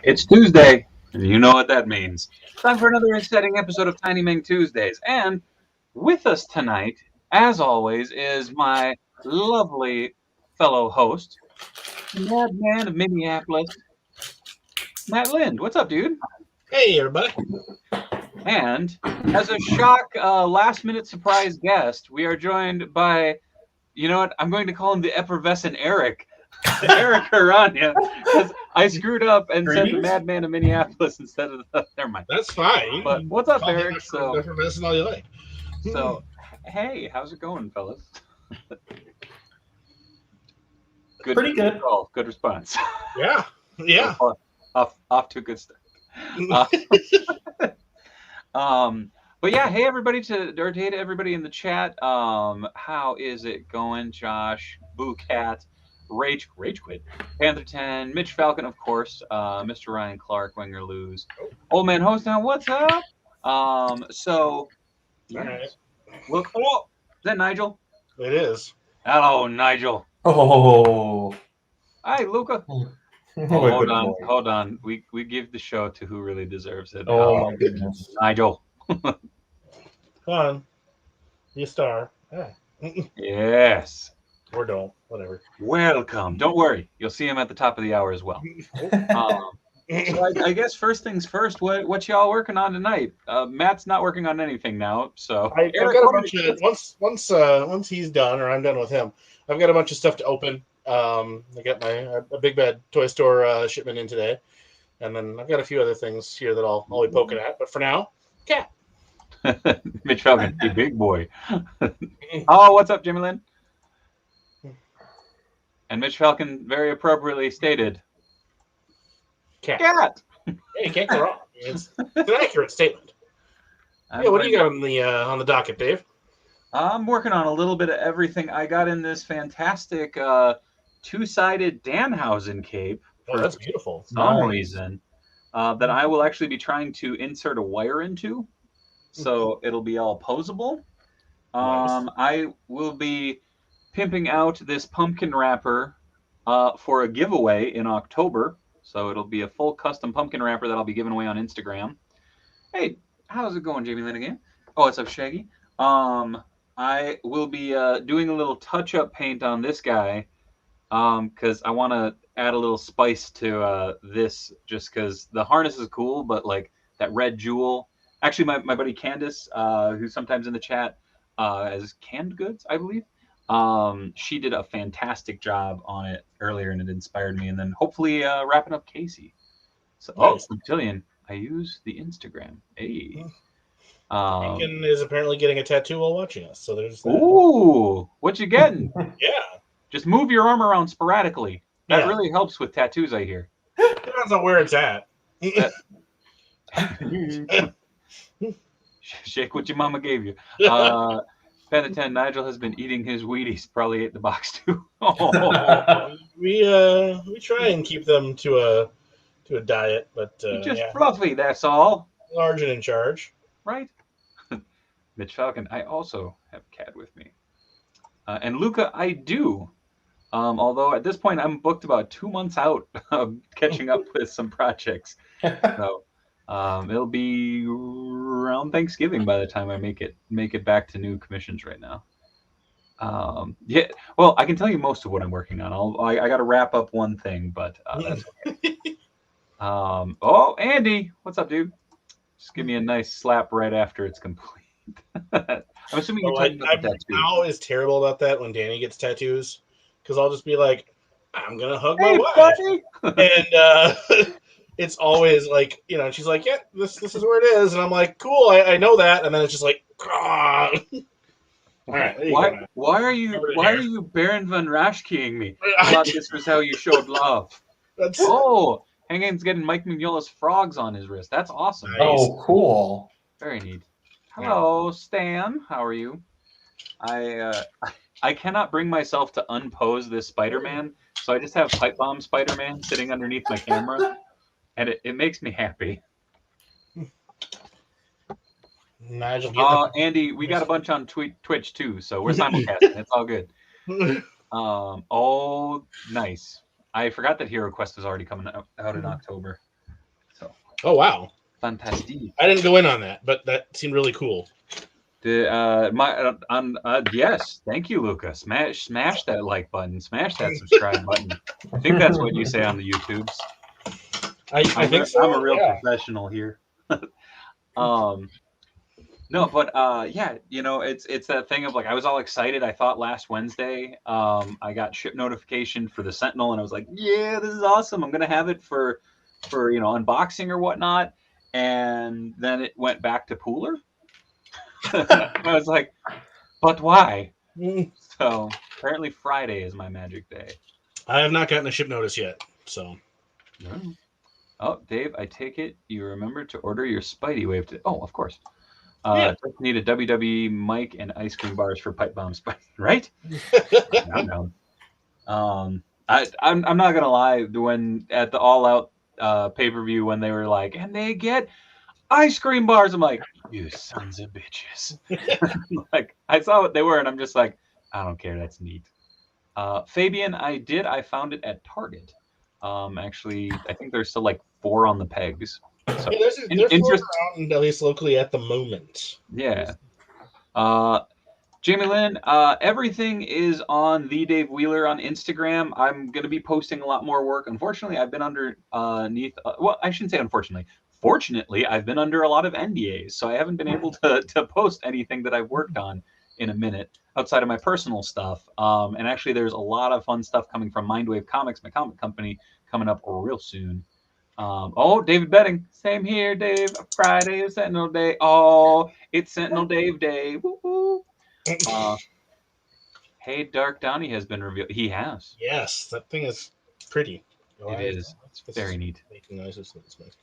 It's Tuesday, and you know what that means. Time for another exciting episode of Tiny Meng Tuesdays. And with us tonight, as always, is my lovely fellow host, the madman of Minneapolis, Matt Lind. What's up, dude? Hey, everybody. And as a shock last-minute surprise guest, we are joined by, you know what, I'm going to call him the effervescent Eric. Eric Aranya, because I screwed up and said the madman of Minneapolis instead of the. Never mind. That's fine. But what's up, Call me Eric? So, effervescent all you like. hey, how's it going, fellas? Good. Pretty good. Oh, good response. Yeah. Off to a good start. But yeah, hey everybody to everybody in the chat. How is it going, Josh, Boo Cat, Rage Quit, Panther 10, Mitch Falcon, of course, Mr. Ryan Clark, Winger Lose, Old Man Host Now, what's up? So yeah. Right. Look, oh, is that Nigel? It is. Hello, Nigel. Oh. Hi, Luca. Hold on. We give the show to who really deserves it. Oh my goodness. Nigel. Come on. Be a star. Yeah. Yes. Or don't. Whatever. Welcome. Don't worry. You'll see him at the top of the hour as well. So I guess first things first, what y'all working on tonight? Matt's not working on anything now, so I've got a bunch of once he's done or I'm done with him, I've got a bunch of stuff to open. I got a Big Bad Toy Store shipment in today, and then I've got a few other things here that I'll be poking at. But for now, cat. Mitch Falcon, you big boy. Oh, what's up, Jimmy Lynn? And Mitch Falcon very appropriately stated, cat. Hey, you can't go wrong. It's an accurate statement. What do you got on the docket, Dave? I'm working on a little bit of everything. I got in this fantastic two-sided Danhausen cape. Oh, that's beautiful. For some reason that I will actually be trying to insert a wire into, so it'll be all posable. Nice. I will be pimping out this pumpkin wrapper for a giveaway in October. So it'll be a full custom pumpkin wrapper that I'll be giving away on Instagram. Hey, how's it going, Jamie Lynn again? Oh, what's up, Shaggy? I will be doing a little touch-up paint on this guy because I want to add a little spice to this just because the harness is cool, but like that red jewel. Actually, my buddy Candace, who's sometimes in the chat as Canned Goods, I believe, she did a fantastic job on it earlier and it inspired me. And then hopefully wrapping up Casey. So, nice. Jillian, I use the Instagram. Hey. Lincoln is apparently getting a tattoo while watching us, so there's that. Ooh, what you getting? Yeah. Just move your arm around sporadically. That really helps with tattoos, I hear. Depends on where it's at. Shake what your mama gave you. Panda 10, Nigel has been eating his Wheaties. Probably ate the box too. We try and keep them to a diet, but just fluffy, that's all. Large and in charge. Right. Mitch Falcon, I also have Cat with me. And Luca, I do. Although at this point I'm booked about 2 months out of catching up with some projects. So it'll be around Thanksgiving by the time I make it back to new commissions right now. Yeah, well, I can tell you most of what I'm working on. I got to wrap up one thing, but that's okay. Oh, Andy, what's up, dude? Just give me a nice slap right after it's complete. I'm assuming you're talking about the tattoo. I'm always terrible about that when Danny gets tattoos, because I'll just be like, I'm gonna hug my wife, and it's always like, she's like, yeah, this is where it is, and I'm like, cool, I know that, and then it's just like, all right, why are you Baron von Raschkeing me? I thought this was how you showed love. Hanging's getting Mike Mignola's frogs on his wrist. That's awesome. Nice. Oh, cool. Very neat. Hello, Stan. How are you? I cannot bring myself to unpose this Spider-Man, so I just have Pipe Bomb Spider-Man sitting underneath my camera, and it makes me happy. Nigel, Andy, we got a bunch on Twitch too, so we're simulcasting. It's all good. Oh, nice. I forgot that Hero Quest is already coming out in October. Oh wow, Fantastic. I didn't go in on that, but that seemed really cool. Yes, thank you, Luca. Smash that like button. Smash that subscribe button. I think that's what you say on the YouTubes. I think so. I'm a real Yeah. professional here. No, but yeah, it's that thing of like I was all excited. I thought last Wednesday, I got ship notification for the Sentinel, and I was like, yeah, this is awesome. I'm gonna have it for unboxing or whatnot. And then it went back to Pooler. I was like, but why? So apparently Friday is my magic day. I have not gotten a ship notice yet, so. Oh, Dave, I take it you remembered to order your Spidey Wave. Oh, of course. Yeah. Just need a WWE mic and ice cream bars for pipe bombs, right? I'm down. I'm not gonna lie. When at the All Out pay-per-view, when they were like, and they get ice cream bars, I'm like, you sons of bitches. Like I saw what they were, and I'm just like, I don't care. That's neat. Fabian, I found it at Target. Actually, I think there's still like 4 on the pegs. So Yeah, they're floating around at least locally at the moment. Yeah. Jamie Lynn, everything is on the Dave Wheeler on Instagram. I'm going to be posting a lot more work. Unfortunately, I've been underneath. Well, I shouldn't say unfortunately. Fortunately, I've been under a lot of NDAs, so I haven't been able to post anything that I've worked on in a minute outside of my personal stuff. And actually, there's a lot of fun stuff coming from Mindwave Comics, my comic company, coming up real soon. David Betting. Same here, Dave. Friday is Sentinel Day. Oh, it's Sentinel Dave Day. Woo-hoo. Hey, Dark Downey has been revealed. He has. Yes, that thing is pretty. It is. It's very neat. Making noises. That's nice.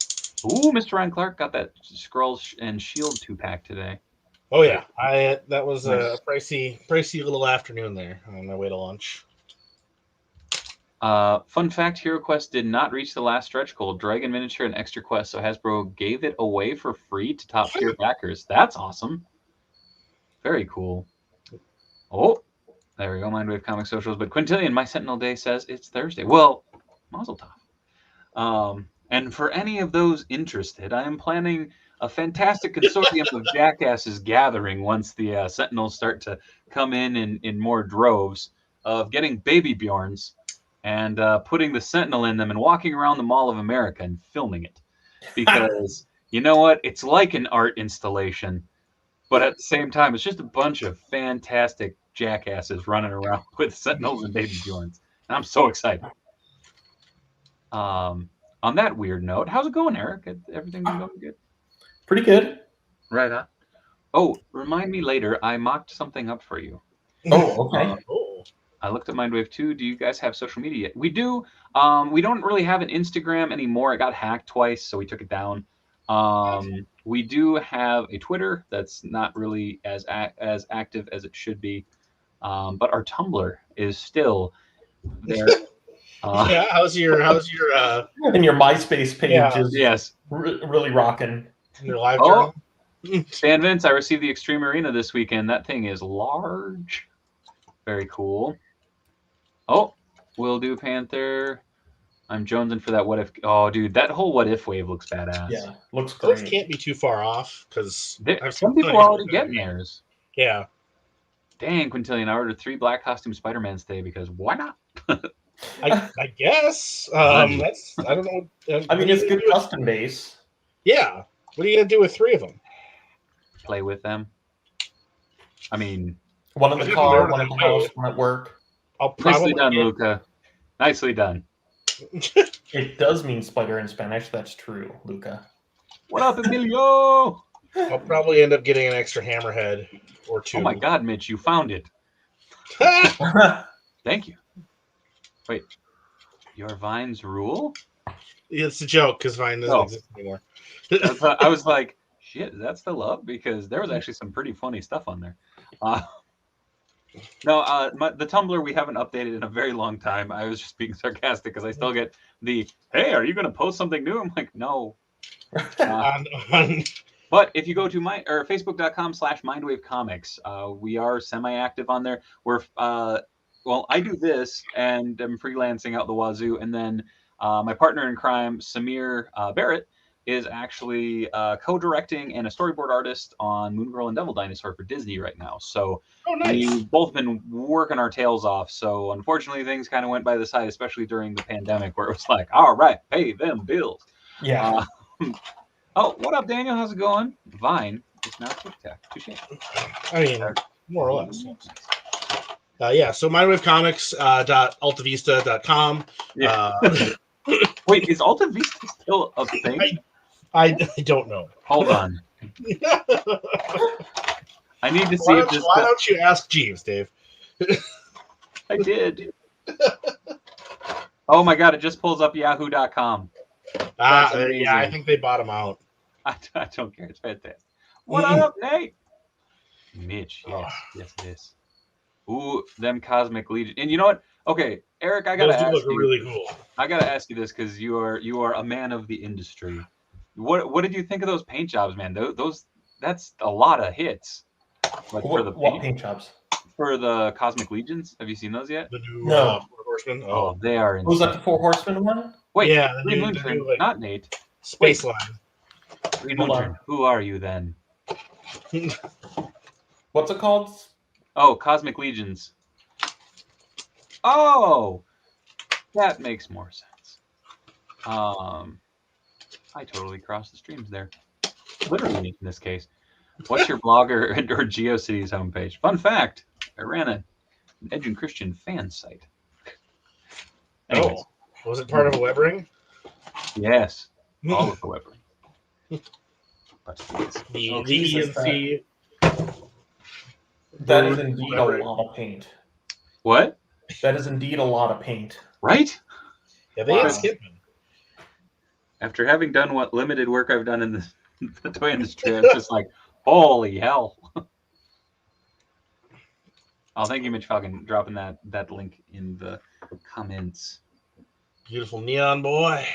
Ooh, Mr. Ryan Clark got that Skrulls and Shield 2-pack today. Oh yeah, that was a pricey little afternoon there on my way to lunch. Fun fact: Hero Quest did not reach the last stretch goal. Dragon Miniature and Extra Quest, so Hasbro gave it away for free to top tier backers. That's awesome. Very cool. Oh, there we go. Mindwave Comic Socials. But Quintillion, my Sentinel Day says it's Thursday. Well, Mazel Tov. And for any of those interested, I am planning a fantastic consortium of jackasses gathering once the Sentinels start to come in more droves of getting baby Bjorns and putting the Sentinel in them and walking around the Mall of America and filming it. Because you know what? It's like an art installation, but at the same time, it's just a bunch of fantastic jackasses running around with Sentinels and baby Bjorns. And I'm so excited. On that weird note, how's it going, Eric? Everything been going good? Pretty good. Right on. Oh, remind me later. I mocked something up for you. Oh, okay. I looked at Mindwave 2. Do you guys have social media yet? We do. We don't really have an Instagram anymore. It got hacked twice, so we took it down. We do have a Twitter that's not really as active as it should be, but our Tumblr is still there. Yeah, how's your and your MySpace page is really rocking. Your live journal. Stan Vince, I received the Extreme Arena this weekend. That thing is large. Very cool. Oh, Will Do Panther. I'm jonesing for that What If. Oh, dude, that whole What If wave looks badass. Yeah, looks great. Those can't be too far off because some people are already getting theirs. Yeah. Dang, Quintillion, I ordered 3 black costume Spider-Mans today because why not? I guess. That's I don't know. I mean, it's good custom base. Yeah. What are you gonna do with 3 of them? Play with them. I mean, one in the car, one at the house, one at work. Nicely done, Luca. Nicely done. It does mean spider in Spanish. That's true, Luca. What up, Emilio? I'll probably end up getting an extra hammerhead or 2. Oh my God, Mitch, you found it. Thank you. Wait, your vines rule? It's a joke because Vine doesn't exist anymore. I was like, shit, is that still up? Because there was actually some pretty funny stuff on there. The Tumblr we haven't updated in a very long time. I was just being sarcastic because I still get the, hey, are you going to post something new? I'm like, no. But if you go to facebook.com/mindwavecomics, we are semi-active on there. We're I do this and I'm freelancing out the wazoo, and then my partner in crime, Samir Barrett, is actually co-directing and a storyboard artist on Moon Girl and Devil Dinosaur for Disney right now. So we've both been working our tails off. So unfortunately, things kind of went by the side, especially during the pandemic, where it was like, all right, pay them bills. Yeah. Oh, what up, Daniel? How's it going? Vine is now TikTok. Touche. I mean, more or less. Yeah, so mindwavecomics.altavista.com. Yeah. Wait, is Alta Vista still a thing? I don't know. Hold on. I need to see if this... Why don't you ask Jeeves, Dave? I did. Oh my god, it just pulls up yahoo.com. Yeah, I think they bottom out. I don't care. It's fantastic. What up, Nate? Mitch, yes, it is. Ooh, them Cosmic Legion. And you know what? Okay, Eric, I gotta ask you. Really cool. I gotta ask you this because you are a man of the industry. What did you think of those paint jobs, man? That's a lot of hits. Like for the paint. What paint jobs? For the Cosmic Legions. Have you seen those yet? The new Four Horsemen. Oh, they are insane. Was that the Four Horsemen one? Wait, yeah, Green Lantern, not Nate. Space Line. Green Lantern. Who are you then? What's it called? Oh, Cosmic Legions. Oh, that makes more sense. I totally crossed the streams there. Literally, in this case. What's your blogger or GeoCities homepage? Fun fact, I ran an Edge and Christian fan site. Anyways. Was it part of a web ring? Yes, all of the web ring. But the ENC. That is indeed a lot of paint. What? That is indeed a lot of paint. Right? Yeah, they ain't skipping. After having done what limited work I've done in the toy industry, I'm just like, holy hell. Oh, thank you, Mitch Falcon, dropping that link in the comments. Beautiful neon boy.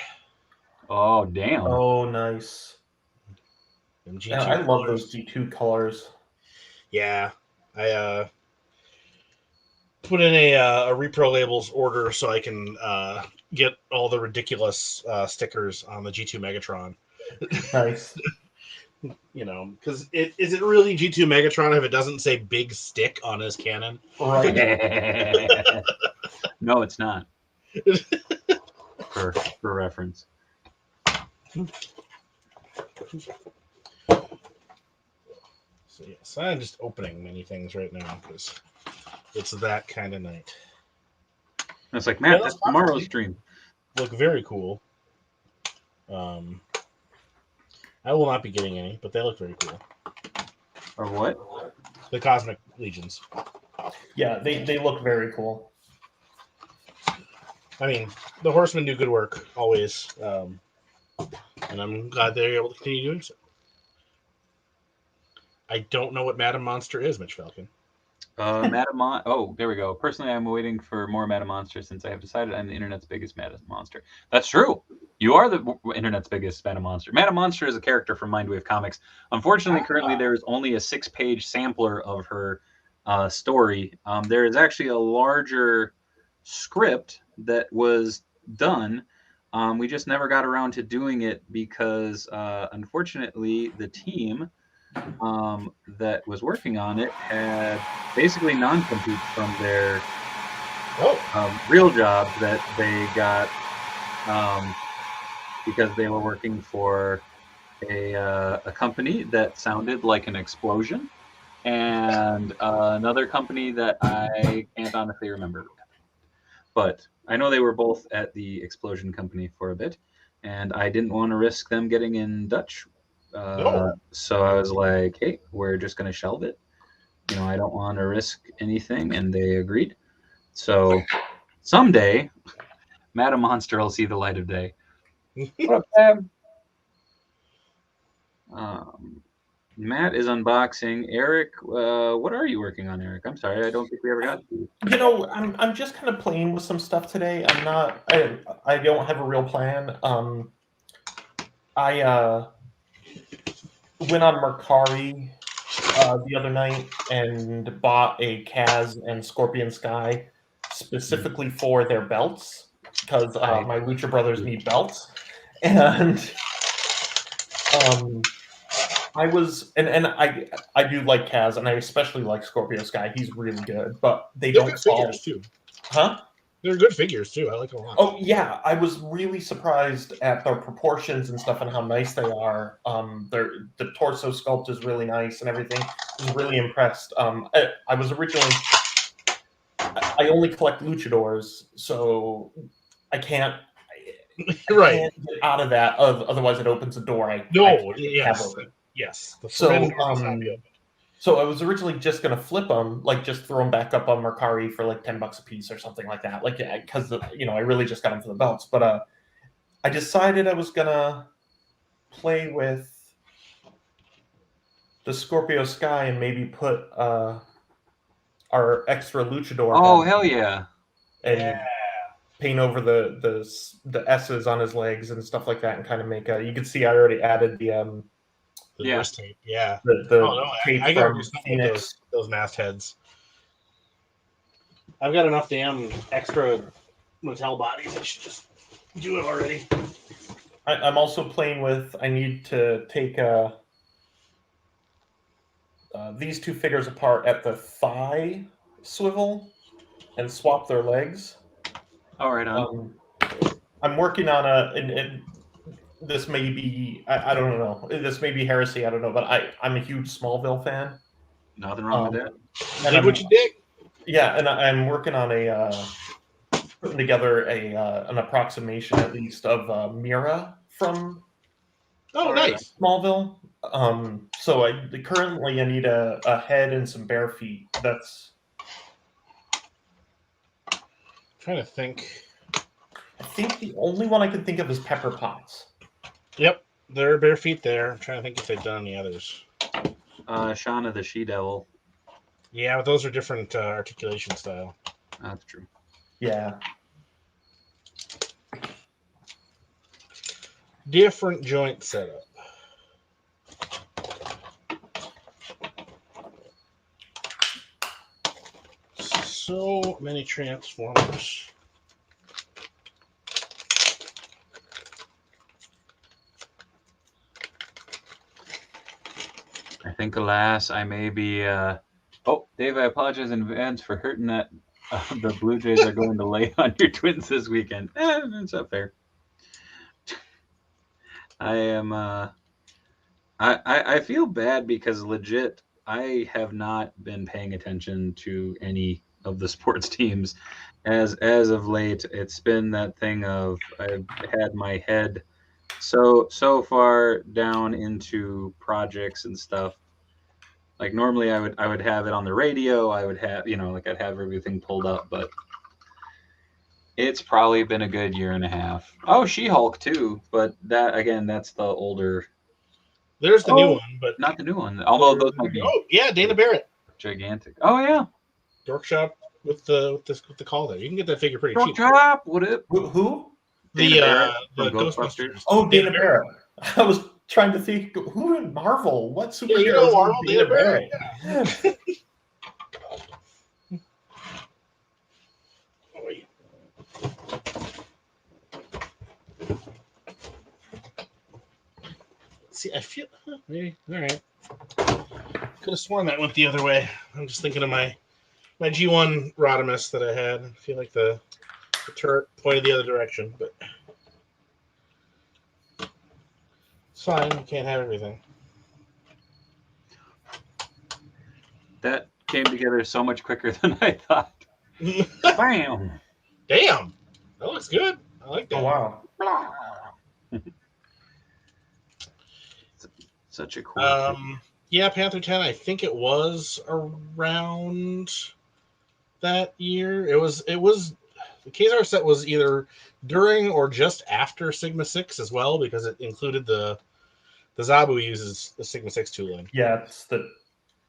Oh, damn. Oh, nice. Yeah, I love those G2 colors. Yeah. I put in a repro labels order so I can get all the ridiculous stickers on the G2 Megatron. Nice. You know, because is it really G2 Megatron if it doesn't say big stick on his cannon? Right. No, it's not. For reference. So yes, I'm just opening many things right now because it's that kind of night. It's like, Matt, that's tomorrow's stream. Look very cool. I will not be getting any, but they look very cool. Or what? The Cosmic Legions. Yeah, they look very cool. I mean, the Horsemen do good work always, and I'm glad they're able to continue doing so. I don't know what Madam Monster is, Mitch Falcon. Oh, there we go. Personally, I'm waiting for more Madam Monster since I have decided I'm the internet's biggest Madam Monster. That's true. You are the internet's biggest Madam Monster. Madam Monster is a character from Mindwave Comics. Unfortunately, currently there is only a 6-page sampler of her story. There is actually a larger script that was done. We just never got around to doing it because, unfortunately, the team that was working on it had basically non-compete from their real job that they got because they were working for a company that sounded like an explosion and another company that I can't honestly remember. But I know they were both at the explosion company for a bit, and I didn't want to risk them getting in Dutch. So I was like, hey, we're just going to shelve it. You know, I don't want to risk anything. And they agreed. So someday, Madam Monster will see the light of day. What up, Tab? Matt is unboxing. Eric, what are you working on, Eric? I'm sorry, I don't think we ever got to you. You know, I'm just kind of playing with some stuff today. I don't have a real plan. I went on Mercari the other night and bought a Kaz and Scorpion Sky specifically for their belts because my Lucha brothers need belts. And I was, and I do like Kaz, and I especially like Scorpio Sky. He's really good, but They're don't good figures too. Huh? They're good figures too. I like them a lot. Oh yeah, I was really surprised at their proportions and stuff and how nice they are. The torso sculpt is really nice and everything. I was really impressed. I was originally I only collect luchadors, so I can't. Right. Can't get out of that. Otherwise, it opens a door I No. can't have Yes. open. Yes. The So, forbidden door does not be open. so I was originally just gonna flip them, like just throw them back up on Mercari for like $10 a piece or something like that, like because I really just got them for the belts. But I decided I was gonna play with the Scorpio Sky and maybe put our extra luchador Oh, head hell yeah. and paint over the S's on his legs and stuff like that, and kind of make a. You can see I already added the wrist tape. Yeah. the tape I gotta from do something Phoenix. with those mastheads. I've got enough damn extra Mattel bodies. I should just do it already. I'm also playing with. I need to take these two figures apart at the thigh swivel and swap their legs. All right, on. I'm working on and this may be I don't know. This may be heresy. I don't know, but I'm a huge Smallville fan. Nothing wrong with that. Dig what you dig. Yeah, and I'm working on putting together an approximation at least of Mira from nice Smallville. So currently I need a head and some bare feet. That's trying to think. I think the only one I can think of is Pepper Potts. Yep, there are bare feet there. I'm trying to think if they've done any others. Shauna the She-Devil. Yeah, but those are different articulation style. That's true. Yeah. Different joint setup. So many Transformers. I think, alas, I may be. Oh, Dave, I apologize in advance for hurting that. The Blue Jays are going to lay on your Twins this weekend. It's not fair. I am. I feel bad because legit, I have not been paying attention to any of the sports teams as of late. It's been that thing of I've had my head so far down into projects and stuff. Like normally I would have it on the radio. I would have like I'd have everything pulled up, but it's probably been a good year and a half. Oh, She-Hulk too, but that again, that's the older. There's the new one, but not the new one. Although those might be. Oh yeah, Dana Barrett, gigantic. Oh yeah, Dork Shop with the call there. You can get that figure pretty cheap. Dork Shop, what it? Who? The Ghostbusters. Oh, Dana Barrett. I was trying to think who in Marvel. What superhero? Yeah, you know Marvel, Dana Barrett. Yeah. See, I feel maybe all right. Could have sworn that went the other way. I'm just thinking of my G1 Rodimus that I had. I feel like the turret pointed the other direction, but it's fine. You can't have everything. That came together so much quicker than I thought. Bam! Damn, that looks good. I like that. Oh wow. Such a cool. Yeah, Panther 10. I think it was around that year. It was. The Kazar set was either during or just after Sigma 6 as well, because it included the Zabu uses the Sigma 6 tooling. Yeah, it's the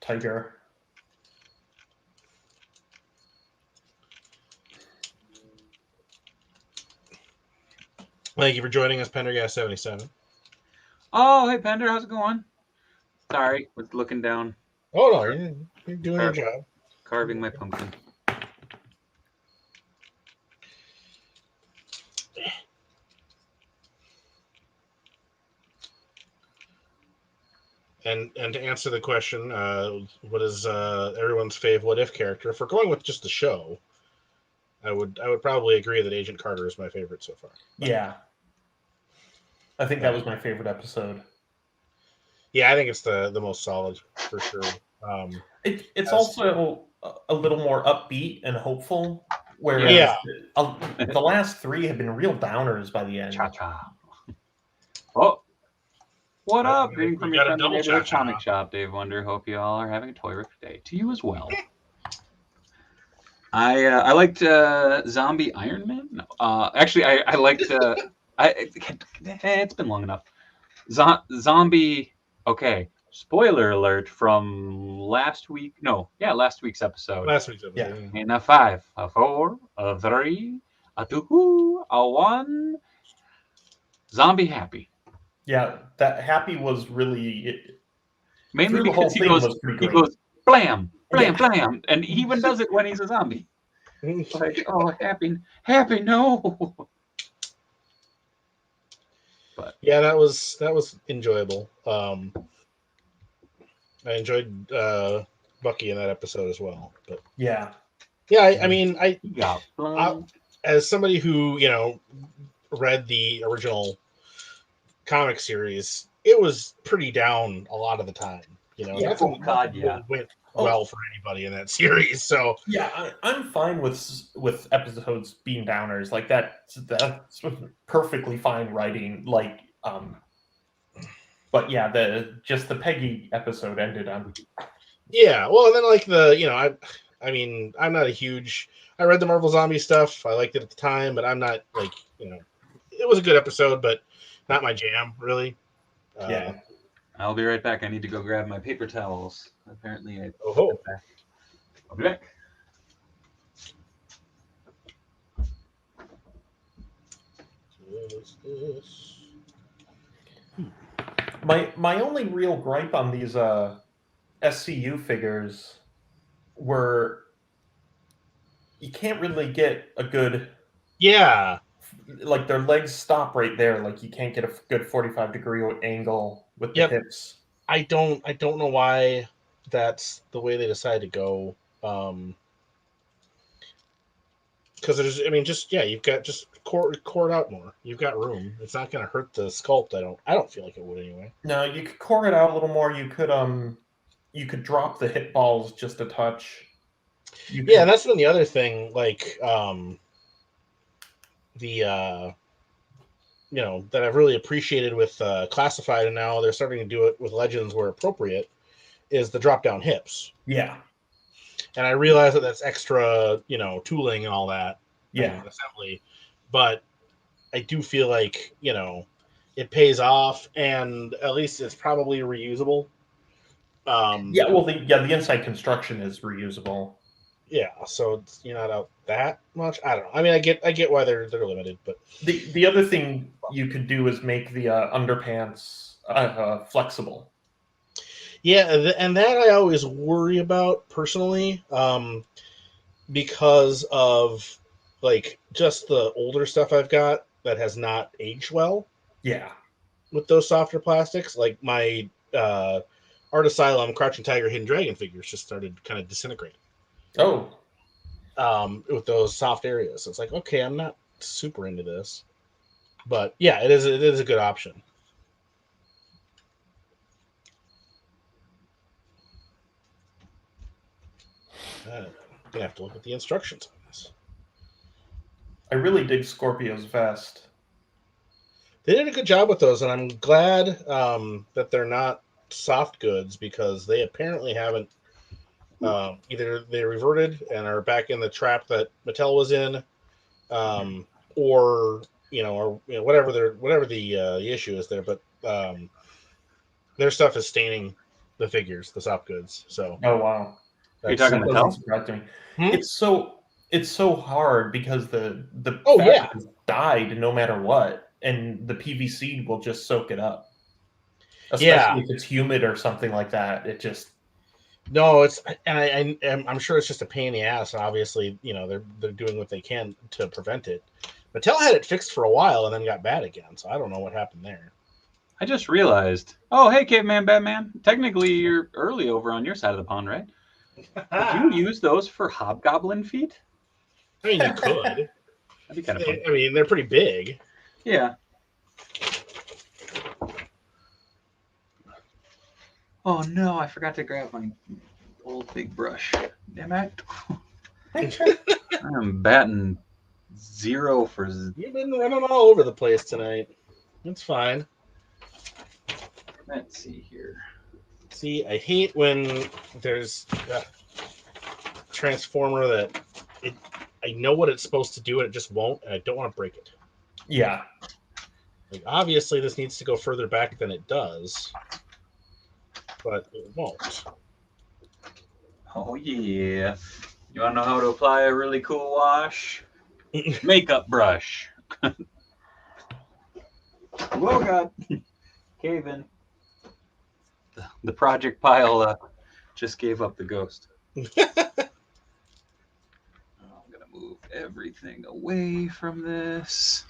Tiger. Thank you for joining us, Pendergast 77. Oh, hey Pender, how's it going? Sorry, was looking down. Oh no, you're doing your job. Carving my pumpkin. And to answer the question, what is everyone's fave what if character? If we're going with just the show, I would probably agree that Agent Carter is my favorite so far. Yeah. I think that was my favorite episode. Yeah, I think it's the most solid for sure. It's also a little more upbeat and hopeful, whereas the last three have been real downers by the end. Cha-cha. Oh, what up? Greeting from your friendly neighborhood comic shop, Dave Wonder. Hope you all are having a terrific day. To you as well. I liked Zombie Iron Man. No, actually, I liked. It's been long enough. Zombie. Okay. Spoiler alert from last week. No, yeah, last week's episode. Yeah. In a 5, a 4, a 3, a 2, a 1. Zombie Happy. Yeah, that Happy was really mainly because he goes blam, blam, blam, and he even does it when he's a zombie. Like, oh, happy, no. But yeah, that was enjoyable. I enjoyed Bucky in that episode as well. But yeah, I mean, I as somebody who read the original comic series, it was pretty down a lot of the time. Nothing went well for anybody in that series. So yeah, I'm fine with episodes being downers. Like that's perfectly fine writing. Like, but yeah, the Peggy episode ended on. Yeah, well, and then like I mean, I'm not a huge. I read the Marvel Zombie stuff. I liked it at the time, but I'm not like it was a good episode, but not my jam, really. Yeah. I'll be right back. I need to go grab my paper towels. Apparently, I'll be back. My only real gripe on these SCU figures were you can't really get a good like their legs stop right there, like you can't get a good 45-degree angle with the hips. I don't know why that's the way they decided to go. Because there's, I mean, you've got just core it out more. You've got room. It's not going to hurt the sculpt. I don't feel like it would anyway. No, you could core it out a little more. You could drop the hip balls just a touch. That's been the other thing. Like that I've really appreciated with Classified, and now they're starting to do it with Legends where appropriate, is the drop down hips. Yeah. And I realize that that's extra, tooling and all that. Assembly. But I do feel like, it pays off, and at least it's probably reusable. The inside construction is reusable. Yeah, so you're not out that much. I don't know. I mean, I get why they're limited, but the other thing you could do is make the underpants flexible. Yeah, and that I always worry about personally, because of like just the older stuff I've got that has not aged well. Yeah, with those softer plastics, like my Art Asylum Crouching Tiger Hidden Dragon figures just started kind of disintegrating. Oh, with those soft areas, so it's like, okay, I'm not super into this, but yeah, it is a good option. I'm gonna have to look at the instructions on this. I really dig Scorpio's vest. They did a good job with those, and I'm glad that they're not soft goods, because they apparently haven't. Either they reverted and are back in the trap that Mattel was in, or whatever the issue is there. But their stuff is staining the figures, the soft goods. So oh wow, are you talking Mattel? It's so hard because the fabric dyed no matter what, and the PVC will just soak it up. Especially if it's humid or something like that, it just. No, I'm sure it's just a pain in the ass. Obviously, they're doing what they can to prevent it. Mattel had it fixed for a while and then got bad again, so I don't know what happened there. I just realized. Oh, hey, Caveman Batman. Technically, you're early over on your side of the pond, right? Would you use those for hobgoblin feet? I mean, you could. That'd be kind of fun. I mean, they're pretty big. Yeah. Oh no, I forgot to grab my old big brush. Damn it. I'm batting 0 for. You've been running all over the place tonight. That's fine. Let's see here. See, I hate when there's a transformer that I know what it's supposed to do and it just won't, and I don't want to break it. Yeah. Like, obviously, this needs to go further back than it does, but it won't. Oh yeah. You want to know how to apply a really cool wash? Makeup brush. Whoa, God. Cave in. The project pile just gave up the ghost. I'm going to move everything away from this.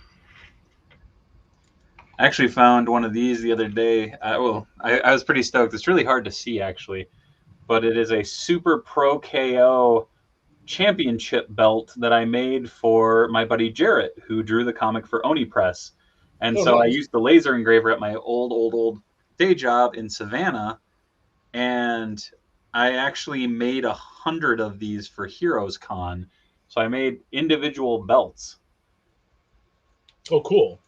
I actually found one of these the other day. I was pretty stoked. It's really hard to see, actually. But it is a Super Pro KO championship belt that I made for my buddy Jarrett, who drew the comic for Oni Press. And so nice. I used the laser engraver at my old day job in Savannah, and I actually made 100 of these for Heroes Con. So I made individual belts. Oh, cool.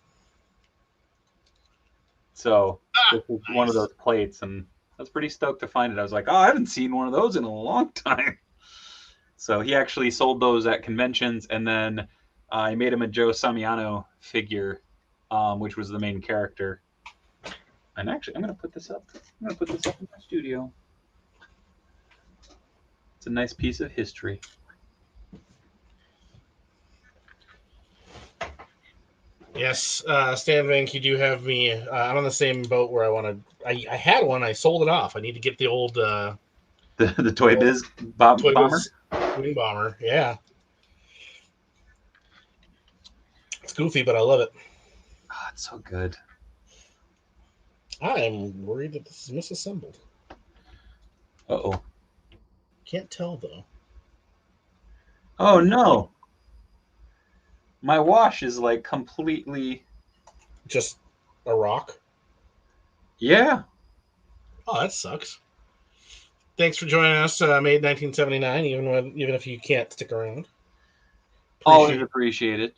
So this is nice. One of those plates, and I was pretty stoked to find it. I was like, oh, I haven't seen one of those in a long time. So he actually sold those at conventions, and then I made him a Joe Samiano figure, which was the main character. And actually, I'm going to put this up. I'm going to put this up in my studio. It's a nice piece of history. Yes, Stan Vank, you do have me. I'm on the same boat where I had one. I sold it off. I need to get the old the Toy Biz Toy bomber. Biz Wing bomber. Yeah, it's goofy, but I love it. Oh, it's so good. I am worried that this is misassembled. Uh-oh. Can't tell, though. Oh, no. My wash is, like, completely... just a rock? Yeah. Oh, that sucks. Thanks for joining us, Made 1979, even if you can't stick around. Always appreciate it.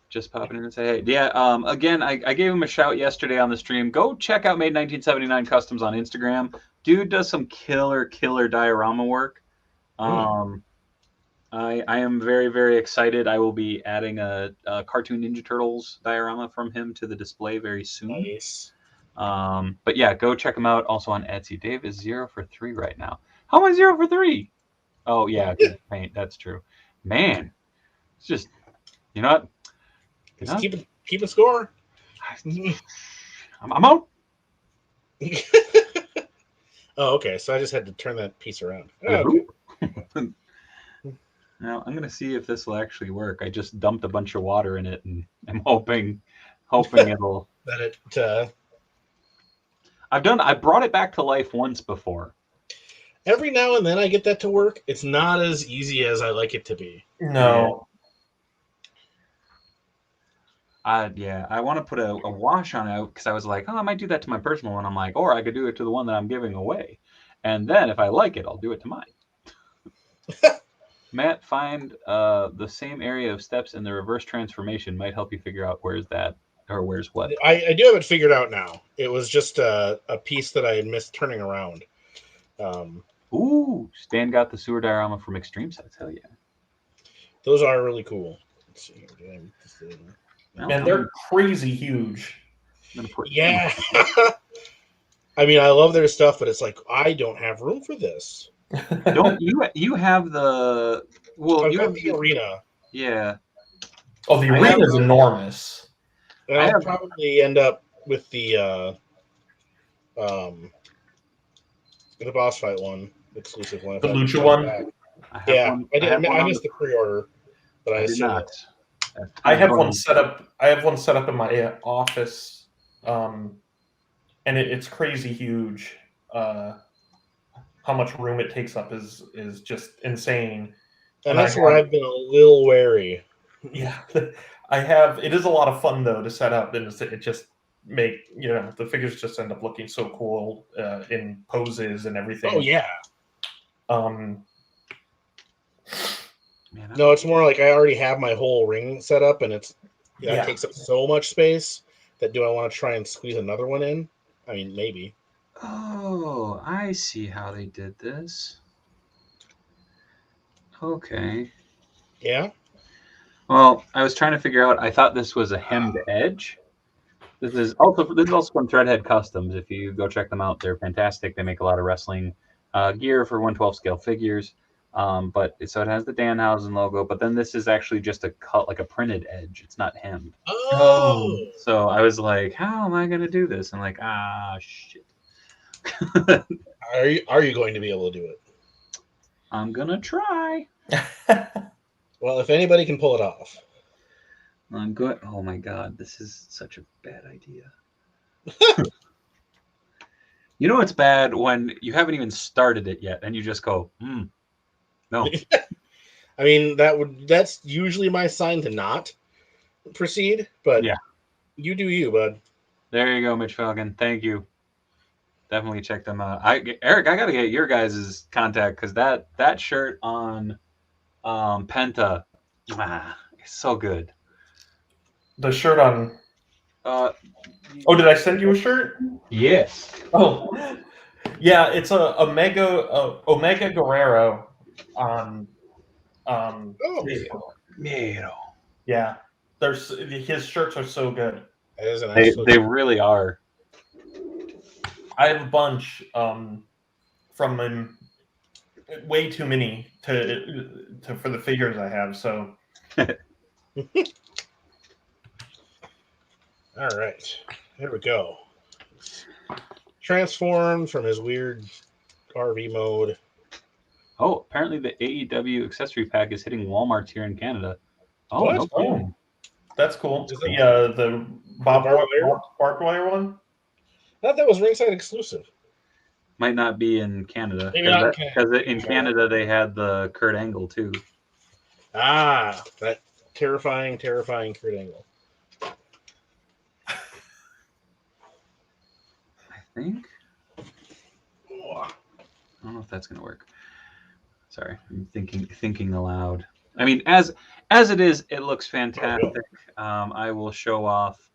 Just popping in and say, hey. Yeah, again, I gave him a shout yesterday on the stream. Go check out Made 1979 Customs on Instagram. Dude does some killer diorama work. I am very, very excited. I will be adding a Cartoon Ninja Turtles diorama from him to the display very soon. Nice. But yeah, go check him out. Also on Etsy. Dave is 0 for 3 right now. How am I 0 for 3? Oh, yeah, paint. That's true. Man, it's just, you know what? Just keep a score. I'm out. Oh, okay. So I just had to turn that piece around. Oh, okay. Now I'm gonna see if this will actually work. I just dumped a bunch of water in it, and I'm hoping it'll. That it. I brought it back to life once before. Every now and then I get that to work. It's not as easy as I like it to be. No. Yeah, I want to put a wash on it because I was like, oh, I might do that to my personal one. I'm like, or I could do it to the one that I'm giving away, and then if I like it, I'll do it to mine. Matt, find the same area of steps in the reverse transformation might help you figure out where's that or where's what. I do have it figured out now. It was just a piece that I had missed turning around. Ooh, Stan got the sewer diorama from Extreme Sets. Hell yeah. Those are really cool. Let's see here. Man, they're crazy huge. Yeah. I mean, I love their stuff, but it's like, I don't have room for this. Don't you have the I've got the arena. Yeah. Oh, the arena is enormous. And I'll probably end up with the boss fight one, exclusive one. The Lucha one? I missed the pre-order, but I did not. I have one set up in my office and it's crazy huge. How much room it takes up is just insane. And I that's where have, I've been a little wary. yeah, I have. It is a lot of fun though to set up, and it just make the figures just end up looking so cool in poses and everything. Oh yeah. Um, Man, No, it's more like I already have my whole ring set up, and that yeah. takes up so much space that do I want to try and squeeze another one in? I mean, maybe. Oh, I see how they did this. Okay. Yeah. Well, I was trying to figure out. I thought this was a hemmed edge. This is also from Threadhead Customs. If you go check them out, they're fantastic. They make a lot of wrestling gear for 1/12 scale figures. But so it has the Danhausen logo, but then this is actually just a cut, like a printed edge. It's not hemmed. Oh. So I was like, how am I going to do this? I'm like, shit. Are you going to be able to do it? I'm going to try. Well, if anybody can pull it off. I'm good. Oh my God, this is such a bad idea. You know it's bad when you haven't even started it yet and you just go, no. I mean, that's usually my sign to not proceed, but yeah, you do you, bud. There you go, Mitch Falcon. Thank you. Definitely check them out. Eric, I gotta get your guys' contact because that shirt on Penta, is so good. The shirt on. Oh, did I send you a shirt? Yes. Oh, yeah. It's a Omega Guerrero on Facebook. Yeah, his shirts are so good. That is a nice They really are. I have a bunch from him. Way too many to for the figures I have. So. All right, there we go. Transformed from his weird RV mode. Oh, apparently the AEW accessory pack is hitting Walmart's here in Canada. Oh, What? no kidding. That's cool. Is The barbed wire one? I thought that was ringside exclusive. Might not be in Canada. Maybe not in Because in Canada they had the Kurt Angle too. Ah, that terrifying Kurt Angle. I think. I don't know if that's gonna work. Sorry, I'm thinking aloud. I mean, as it is, it looks fantastic. I will show off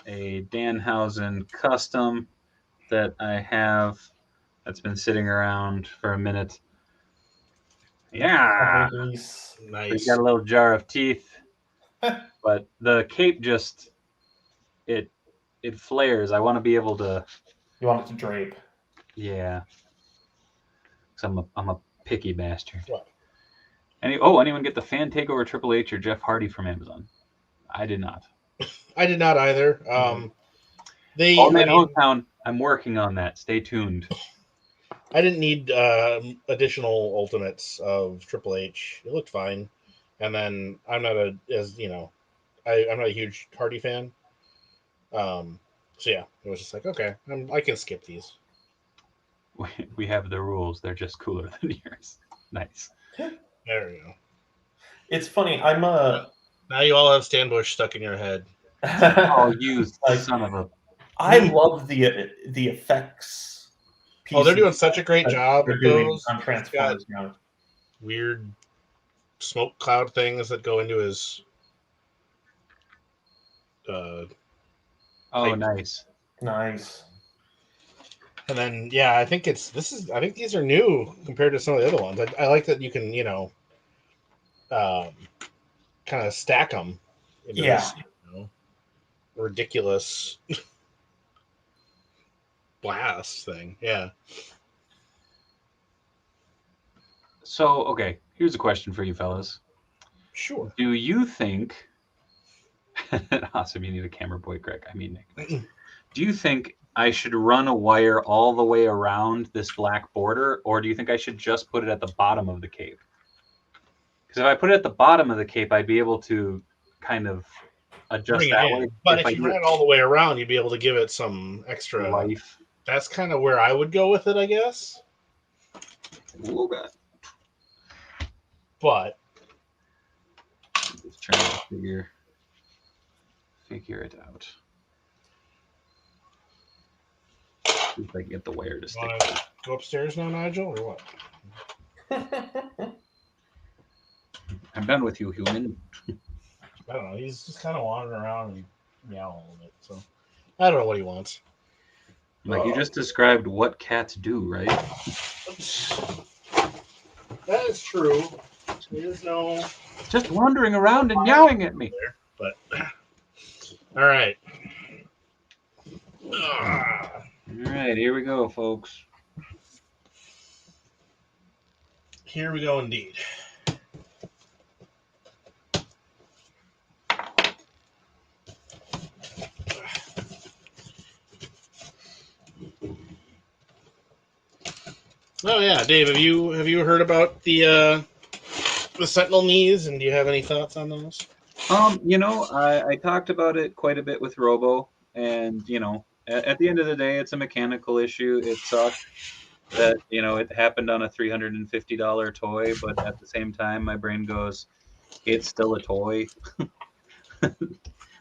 a Danhausen custom that I have that's been sitting around for a minute. Yeah, nice. We've got a little jar of teeth, but the cape just it flares. I want to be able to. You want it to drape? Yeah, because I'm a picky bastard. What? Anyone get the Fan Takeover Triple H or Jeff Hardy from Amazon? I did not. I did not either. Hometown. I'm working on that. Stay tuned. I didn't need additional ultimates of Triple H. It looked fine, and then I'm not I'm not a huge Hardy fan. So yeah, it was just like, okay, I can skip these. We have the rules. They're just cooler than yours. Nice. There we go. It's funny. Now you all have Stan Bush stuck in your head. Oh, you son of a! I love the effects. Oh, they're doing such a great job with those. On Transformers now. Weird smoke cloud things that go into his. Nice. And then I think I think these are new compared to some of the other ones. I like that you can kind of stack them into this ridiculous blast thing. Yeah. So okay, here's a question for you fellas. Sure. Do you think? Awesome, you need a camera boy, Greg. I mean, Nick. Do you think I should run a wire all the way around this black border, or do you think I should just put it at the bottom of the cape? Because if I put it at the bottom of the cape, I'd be able to kind of adjust bring it that in. way. But if I you do ran it all the way around, you'd be able to give it some extra life. That's kind of where I would go with it, I guess. Oh god. But Just trying to figure it out. See if I can get the wire to stick. Go upstairs now, Nigel, or what? I'm done with you, human. I don't know. He's just kind of wandering around and meowing a little bit. So I don't know what he wants. Like you just described what cats do, right? That is true. There's no just wandering around and meowing at me. There, but all right. All right, here we go, folks. Here we go, indeed. Oh yeah, Dave. Have you heard about the Sentinel knees, and do you have any thoughts on those? I talked about it quite a bit with Robo, and at the end of the day, it's a mechanical issue. It sucks that it happened on a $350 toy, but at the same time, my brain goes, it's still a toy.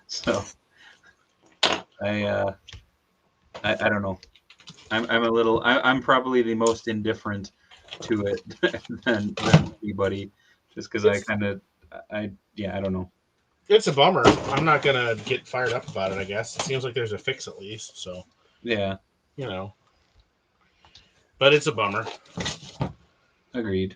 So I don't know. I'm probably the most indifferent to it than anybody, just because I don't know. It's a bummer. I'm not gonna get fired up about it. I guess it seems like there's a fix at least. So yeah, but it's a bummer. Agreed.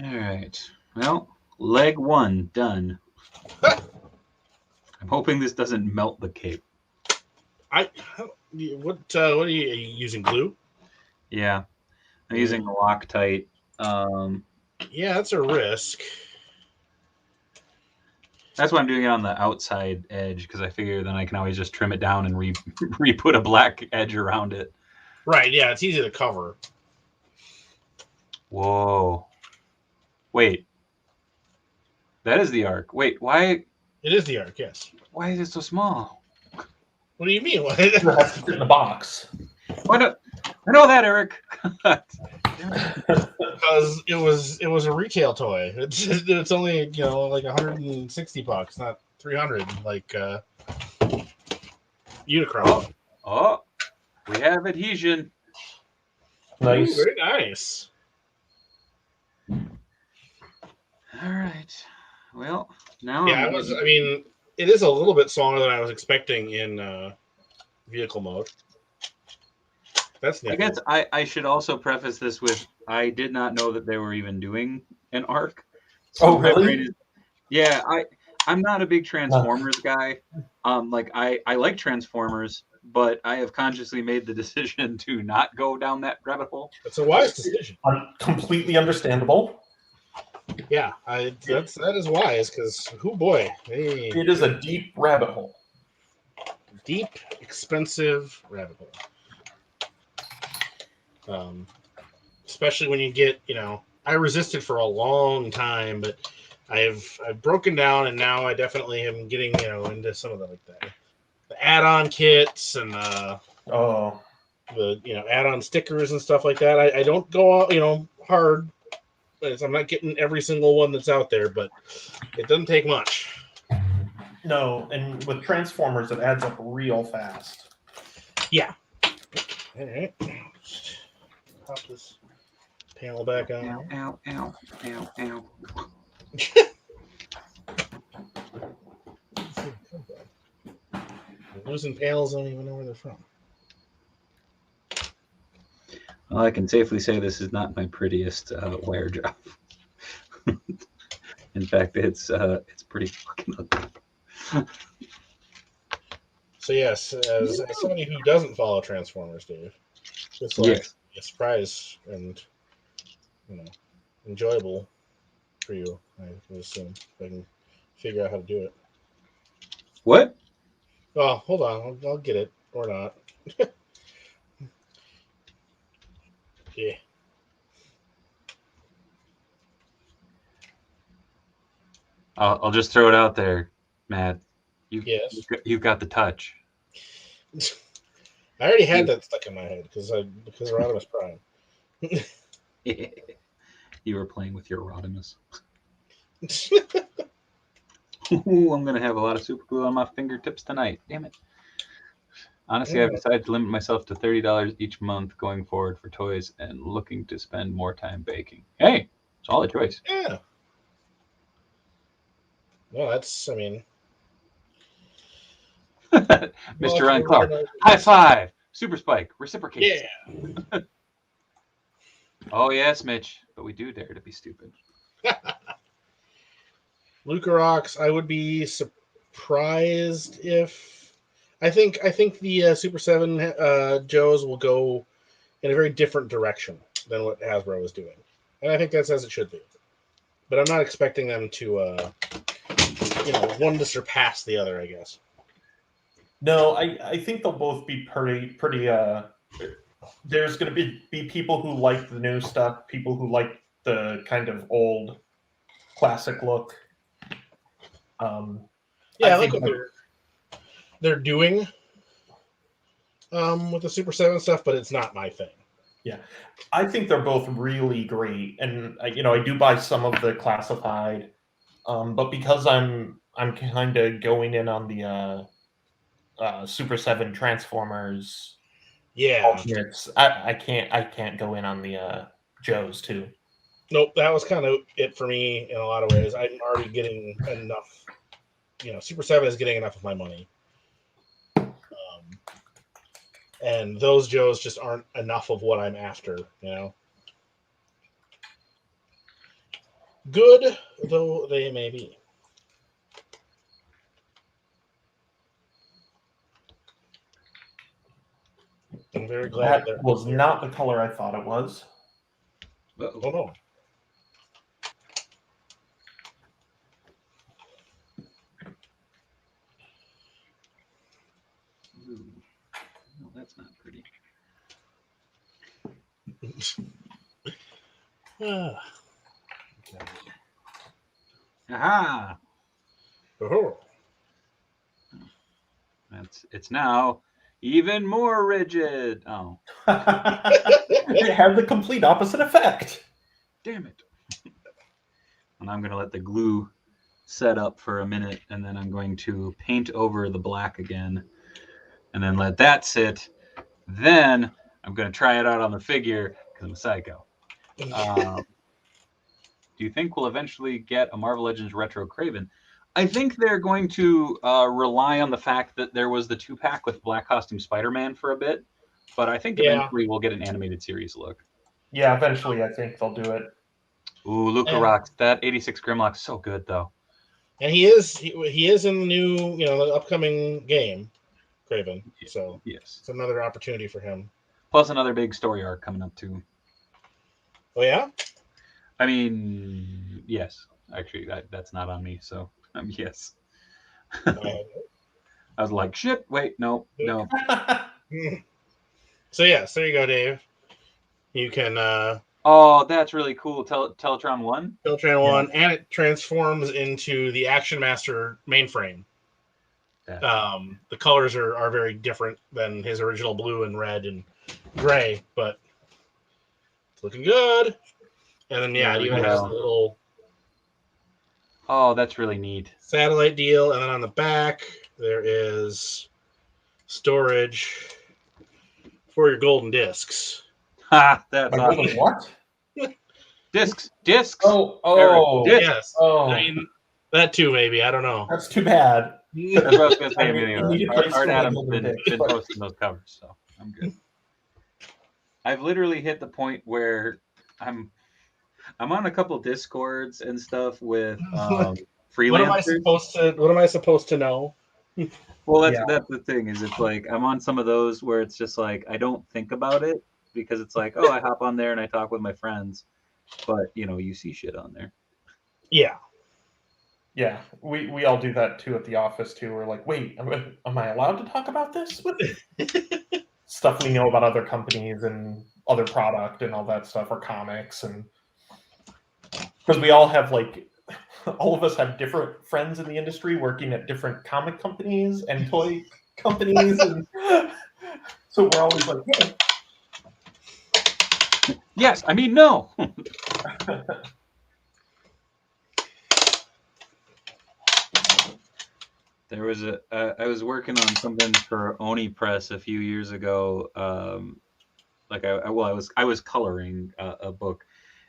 All right. Well, leg one done. I'm hoping this doesn't melt the cape. What are you using? Glue? Yeah, I'm using Loctite. Yeah, that's a risk. That's why I'm doing it on the outside edge, because I figure then I can always just trim it down and re-put a black edge around it. Right, yeah, it's easy to cover. Whoa. Wait. That is the arc. Wait, why? It is the arc, yes. Why is it so small? What do you mean? It has to fit in the box. I know that, Eric. Because it was a retail toy. It's only like $160, not 300 like Unicron. Oh, we have adhesion. Nice. Ooh, very nice. All right. Well, now it is a little bit smaller than I was expecting in vehicle mode. That's I guess I should also preface this with I did not know that they were even doing an arc. So really? I'm not a big Transformers guy. I like Transformers, but I have consciously made the decision to not go down that rabbit hole. It's a wise decision. Completely understandable. Yeah, that is wise because boy, it is a deep rabbit hole. Deep, expensive rabbit hole. Especially when you get, I resisted for a long time, but I've broken down, and now I definitely am getting, into some of the the add-on kits and the add-on stickers and stuff like that. I don't go out, hard. I'm not getting every single one that's out there, but it doesn't take much. No, and with Transformers, it adds up real fast. Yeah. All right. Pop this panel back on. Ow, ow, ow, ow, ow. Losing panels, I don't even know where they're from. Well, I can safely say this is not my prettiest wire job. In fact, it's pretty fucking ugly. So yes, as somebody who doesn't follow Transformers, Dave, this will actually be a surprise and enjoyable for you. I would assume if I can figure out how to do it. What? Oh, hold on. I'll get it or not. Yeah. I'll just throw it out there, Matt. Yes. You've got the touch. I already had that stuck in my head because Rodimus Prime. You were playing with your Rodimus. Ooh, I'm gonna have a lot of super glue on my fingertips tonight. Damn it. Honestly, I've decided to limit myself to $30 each month going forward for toys and looking to spend more time baking. Hey, solid choice. Yeah. Well, that's, I mean. Mr. Ryan Clark, high five. Super Spike, reciprocate. Yeah. Oh, yes, Mitch, but we do dare to be stupid. Luca Rocks, I would be surprised if. I think the Super 7 Joes will go in a very different direction than what Hasbro is doing. And I think that's as it should be. But I'm not expecting them to, one to surpass the other, I guess. No, I think they'll both be pretty. There's going to be people who like the new stuff, people who like the kind of old classic look. Yeah, I like what they're doing with the Super 7 stuff, but it's not my thing. Yeah, I think they're both really great, and I do buy some of the classified, but because I'm kind of going in on the Super 7 Transformers alternates, I can't go in on the Joes too. Nope, that was kind of it for me in a lot of ways. I'm already getting enough. Super 7 is getting enough of my money. And those Joes just aren't enough of what I'm after, Good though they may be. I'm very glad that was not the color I thought it was. Uh-oh. Oh no. Ooh. No, that's not pretty. Aha! Oh. It's now even more rigid. Oh. It had the complete opposite effect. Damn it. And I'm going to let the glue set up for a minute, and then I'm going to paint over the black again, and then let that sit. Then I'm going to try it out on the figure because I'm a psycho. Do you think we'll eventually get a Marvel Legends Retro Kraven? I think they're going to rely on the fact that there was the 2-pack with Black Costume Spider-Man for a bit, but I think eventually we'll get an animated series look. Yeah, eventually I think they'll do it. Ooh, Luca rocks. That 86 Grimlock's so good, though. And he is in the new, the upcoming game, Kraven. So yes, it's another opportunity for him. Plus another big story arc coming up too. Oh yeah. I mean, yes. Actually, that's not on me. So yes. I was like, shit. Wait, no. So yes, there you go, Dave. You can. Oh, that's really cool. Teletron 1? Teletron 1, and it transforms into the Action Master mainframe. The colors are very different than his original blue and red and gray, but it's looking good. And then, it even has a little... Oh, that's really neat. Satellite deal, and then on the back, there is storage for your golden discs. Ha! That's awesome. What? Discs. Oh, discs. Yes. I mean, that too, maybe. I don't know. That's too bad. That's what I was going to say. Art Adam's been posting those covers, so I'm good. I've literally hit the point where I'm on a couple Discords and stuff with freelancers. What am I supposed to know? Well, that's the thing, is it's like I'm on some of those where it's just like I don't think about it because it's like, oh, I hop on there and I talk with my friends, but you see shit on there. Yeah. Yeah, we all do that too at the office too. We're like, wait, am I allowed to talk about this? Stuff we know about other companies and other product and all that stuff, or comics, and because we all have like, all of us have different friends in the industry working at different comic companies and toy companies, and so we're always like, hey. Yes, I mean no. There was I was working on something for Oni Press a few years ago. Like I was coloring a book,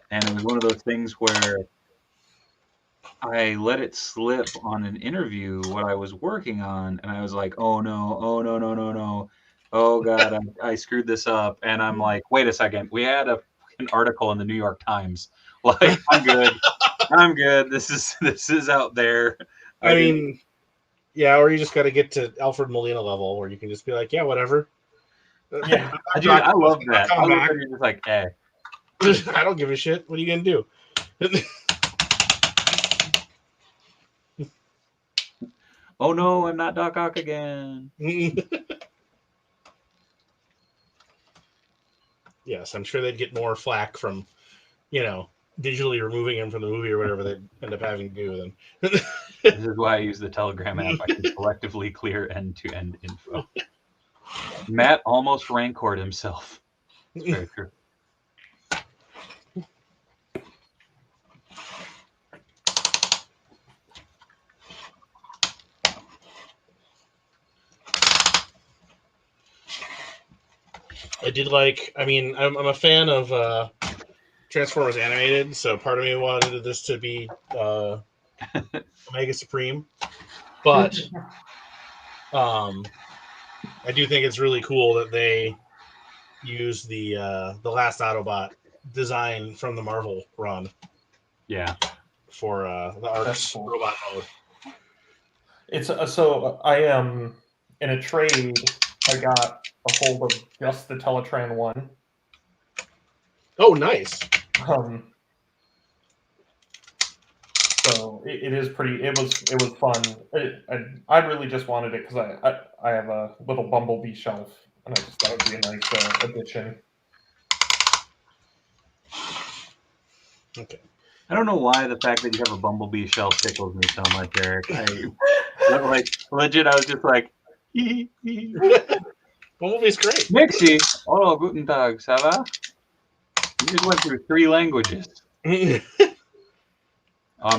and it was one of those things where I let it slip on an interview what I was working on, and I was like, oh no, oh no, no, no, no, oh god, I screwed this up, and I'm like, wait a second, we had an article in the New York Times. Like, I'm good, I'm good. This is out there. I mean, yeah, or you just got to get to Alfred Molina level where you can just be like, yeah, whatever. Yeah, Dude, I love that. I love that you're just like, eh. I don't give a shit. What are you gonna do? Oh no, I'm not Doc Ock again. Yes, I'm sure they'd get more flack from, digitally removing him from the movie or whatever they'd end up having to do with him. This is why I use the Telegram app. I can selectively clear end-to-end info. Matt almost rancored himself. It's very true. I'm a fan of Transformers Animated, so part of me wanted this to be Omega Supreme. But I do think it's really cool that they use the last Autobot design from the Marvel run. Yeah. For the Arcs cool. robot mode. It's so I am in a trade. I got a hold of just the Teletran one. Oh, nice. So it is pretty. It was fun. I really just wanted it because I have a little Bumblebee shelf, and I just thought it'd be a nice addition. Okay. I don't know why the fact that you have a Bumblebee shelf tickles me so much, Eric. Like legit, I was just like, Bumblebee's great. Mixie, hello, guten Tag, ça va? You just went through 3 languages. I'm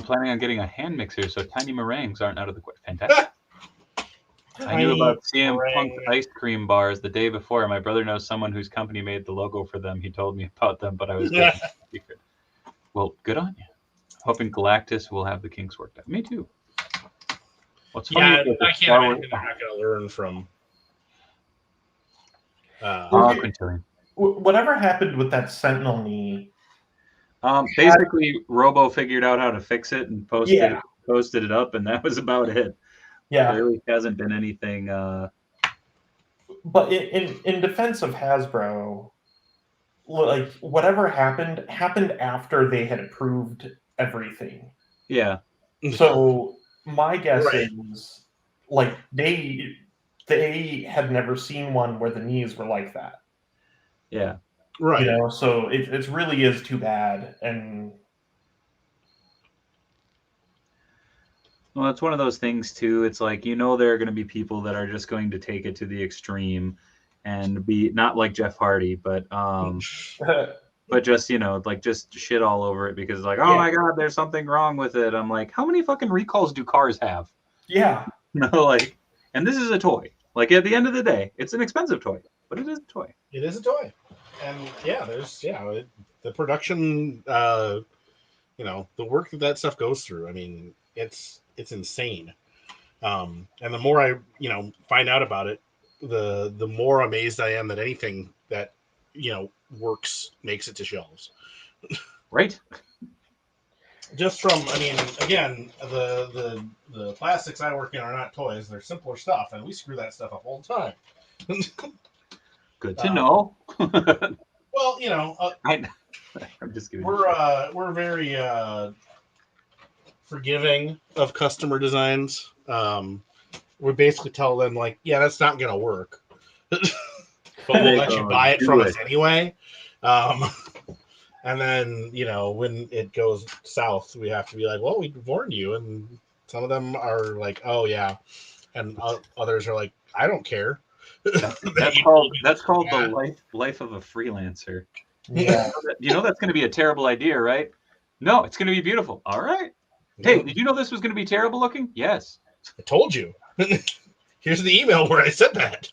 planning on getting a hand mixer so tiny meringues aren't out of the question. Fantastic. I knew about CM Punk's ice cream bars the day before. My brother knows someone whose company made the logo for them. He told me about them, but I was good. Well, good on you. Hoping Galactus will have the kinks worked out. Me too. What's funny? Yeah, I can't imagine they're not going to learn from. Whatever happened with that Sentinel knee? Basically, Robo figured out how to fix it and posted it up, and that was about it. Yeah, there really hasn't been anything. But in defense of Hasbro, like whatever happened after they had approved everything. Yeah. So my guess is, like they had never seen one where the knees were like that. Yeah. Right. So it really is too bad. And well, it's one of those things too. It's like, there are going to be people that are just going to take it to the extreme and be not like Jeff Hardy, but just, just shit all over it because like, oh my God, there's something wrong with it. I'm like, how many fucking recalls do cars have? Yeah. And this is a toy. Like at the end of the day, it's an expensive toy, but it is a toy. It is a toy. And the production, the work that stuff goes through. I mean, it's insane. And the more I, find out about it, the more amazed I am that anything that, works makes it to shelves. Right. Just from, again, the plastics I work in are not toys. They're simpler stuff, and we screw that stuff up all the time. Good to know. Well, I'm just kidding. We're very forgiving of customer designs. We basically tell them like, yeah, that's not gonna work, but we'll let you buy it from us anyway. And then, when it goes south, we have to be like, well, we warned you. And some of them are like, oh yeah, and others are like, I don't care. That's called the life of a freelancer. Yeah. You know that's going to be a terrible idea, right? No, it's going to be beautiful. All right. Hey, did you know this was going to be terrible looking? Yes. I told you. Here's the email where I said that.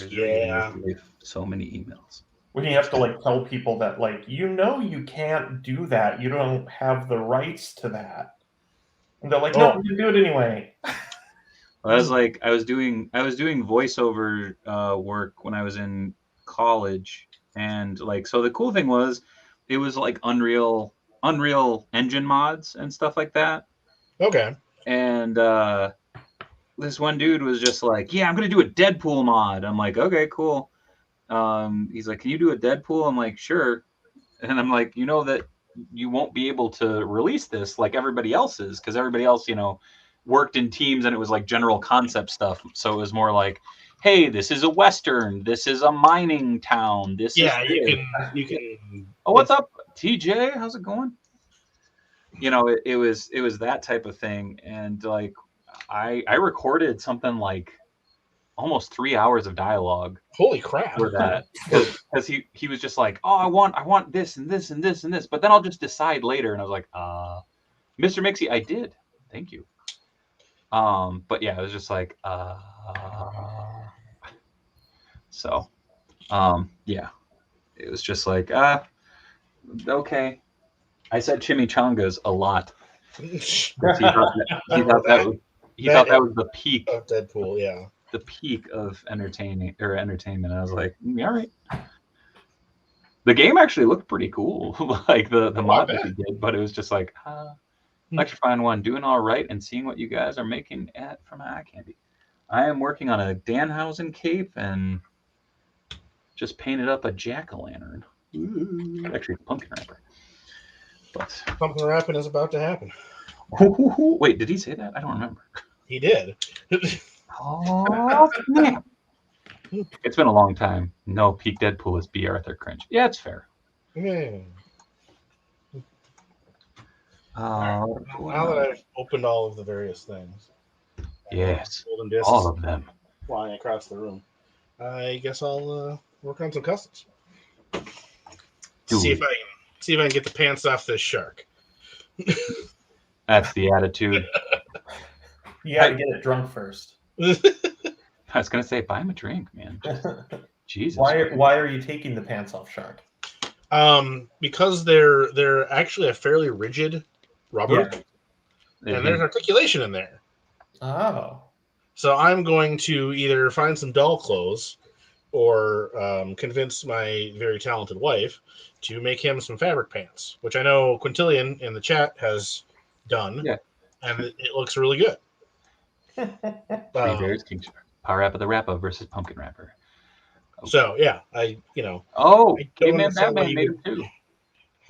Yeah. So many emails. When you have to like tell people that like, you can't do that. You don't have the rights to that. And they're like, no, you do it anyway. I was doing voiceover work when I was in college, and like, so the cool thing was, it was like Unreal Engine mods and stuff like that. Okay. And this one dude was just like, yeah, I'm gonna do a Deadpool mod. I'm like, okay, cool. He's like, can you do a Deadpool? I'm like, sure. And I'm like, that you won't be able to release this like everybody else is, because everybody else, worked in teams and it was like general concept stuff. So it was more like, hey, this is a Western, this is a mining town, this is you can oh, what's up, TJ? How's it going? It was that type of thing. And like I recorded something like almost 3 hours of dialogue. Holy crap! For that, because he was just like, oh, I want this and this and this and this, but then I'll just decide later. And I was like, Mr. Mixie, I did, thank you. But yeah, it was just like, so, yeah, it was just like, okay. I said chimichangas a lot. He thought that was the peak of Deadpool. Yeah, the peak of entertainment. I was like, all right. The game actually looked pretty cool, like the mod that he did, but it was just like, electrifying one, doing all right, and seeing what you guys are making from eye candy. I am working on a Danhausen cape and just painted up a jack-o'-lantern. Actually, a pumpkin wrapper. But pumpkin wrapping is about to happen. Wait, did he say that? I don't remember. He did. Oh, man. It's been a long time. No, peak Deadpool is B. Arthur cringe. Yeah, it's fair. Yeah. Now that I've opened all of the various things, yes, all of them flying across the room, I guess I'll work on some customs. See if I can get the pants off this shark. That's the attitude. You gotta get it drunk first. I was gonna say, buy him a drink, man. Jesus. Why are you taking the pants off shark? Because they're actually a fairly rigid rubber, and there's articulation in there. Oh. So I'm going to either find some doll clothes or convince my very talented wife to make him some fabric pants, which I know Quintillion in the chat has done. Yeah. And it looks really good. Three Bears, King Shark. Power Wrap of the Rapper versus Pumpkin Wrapper. Okay. So, yeah, Caveman Batman made it too.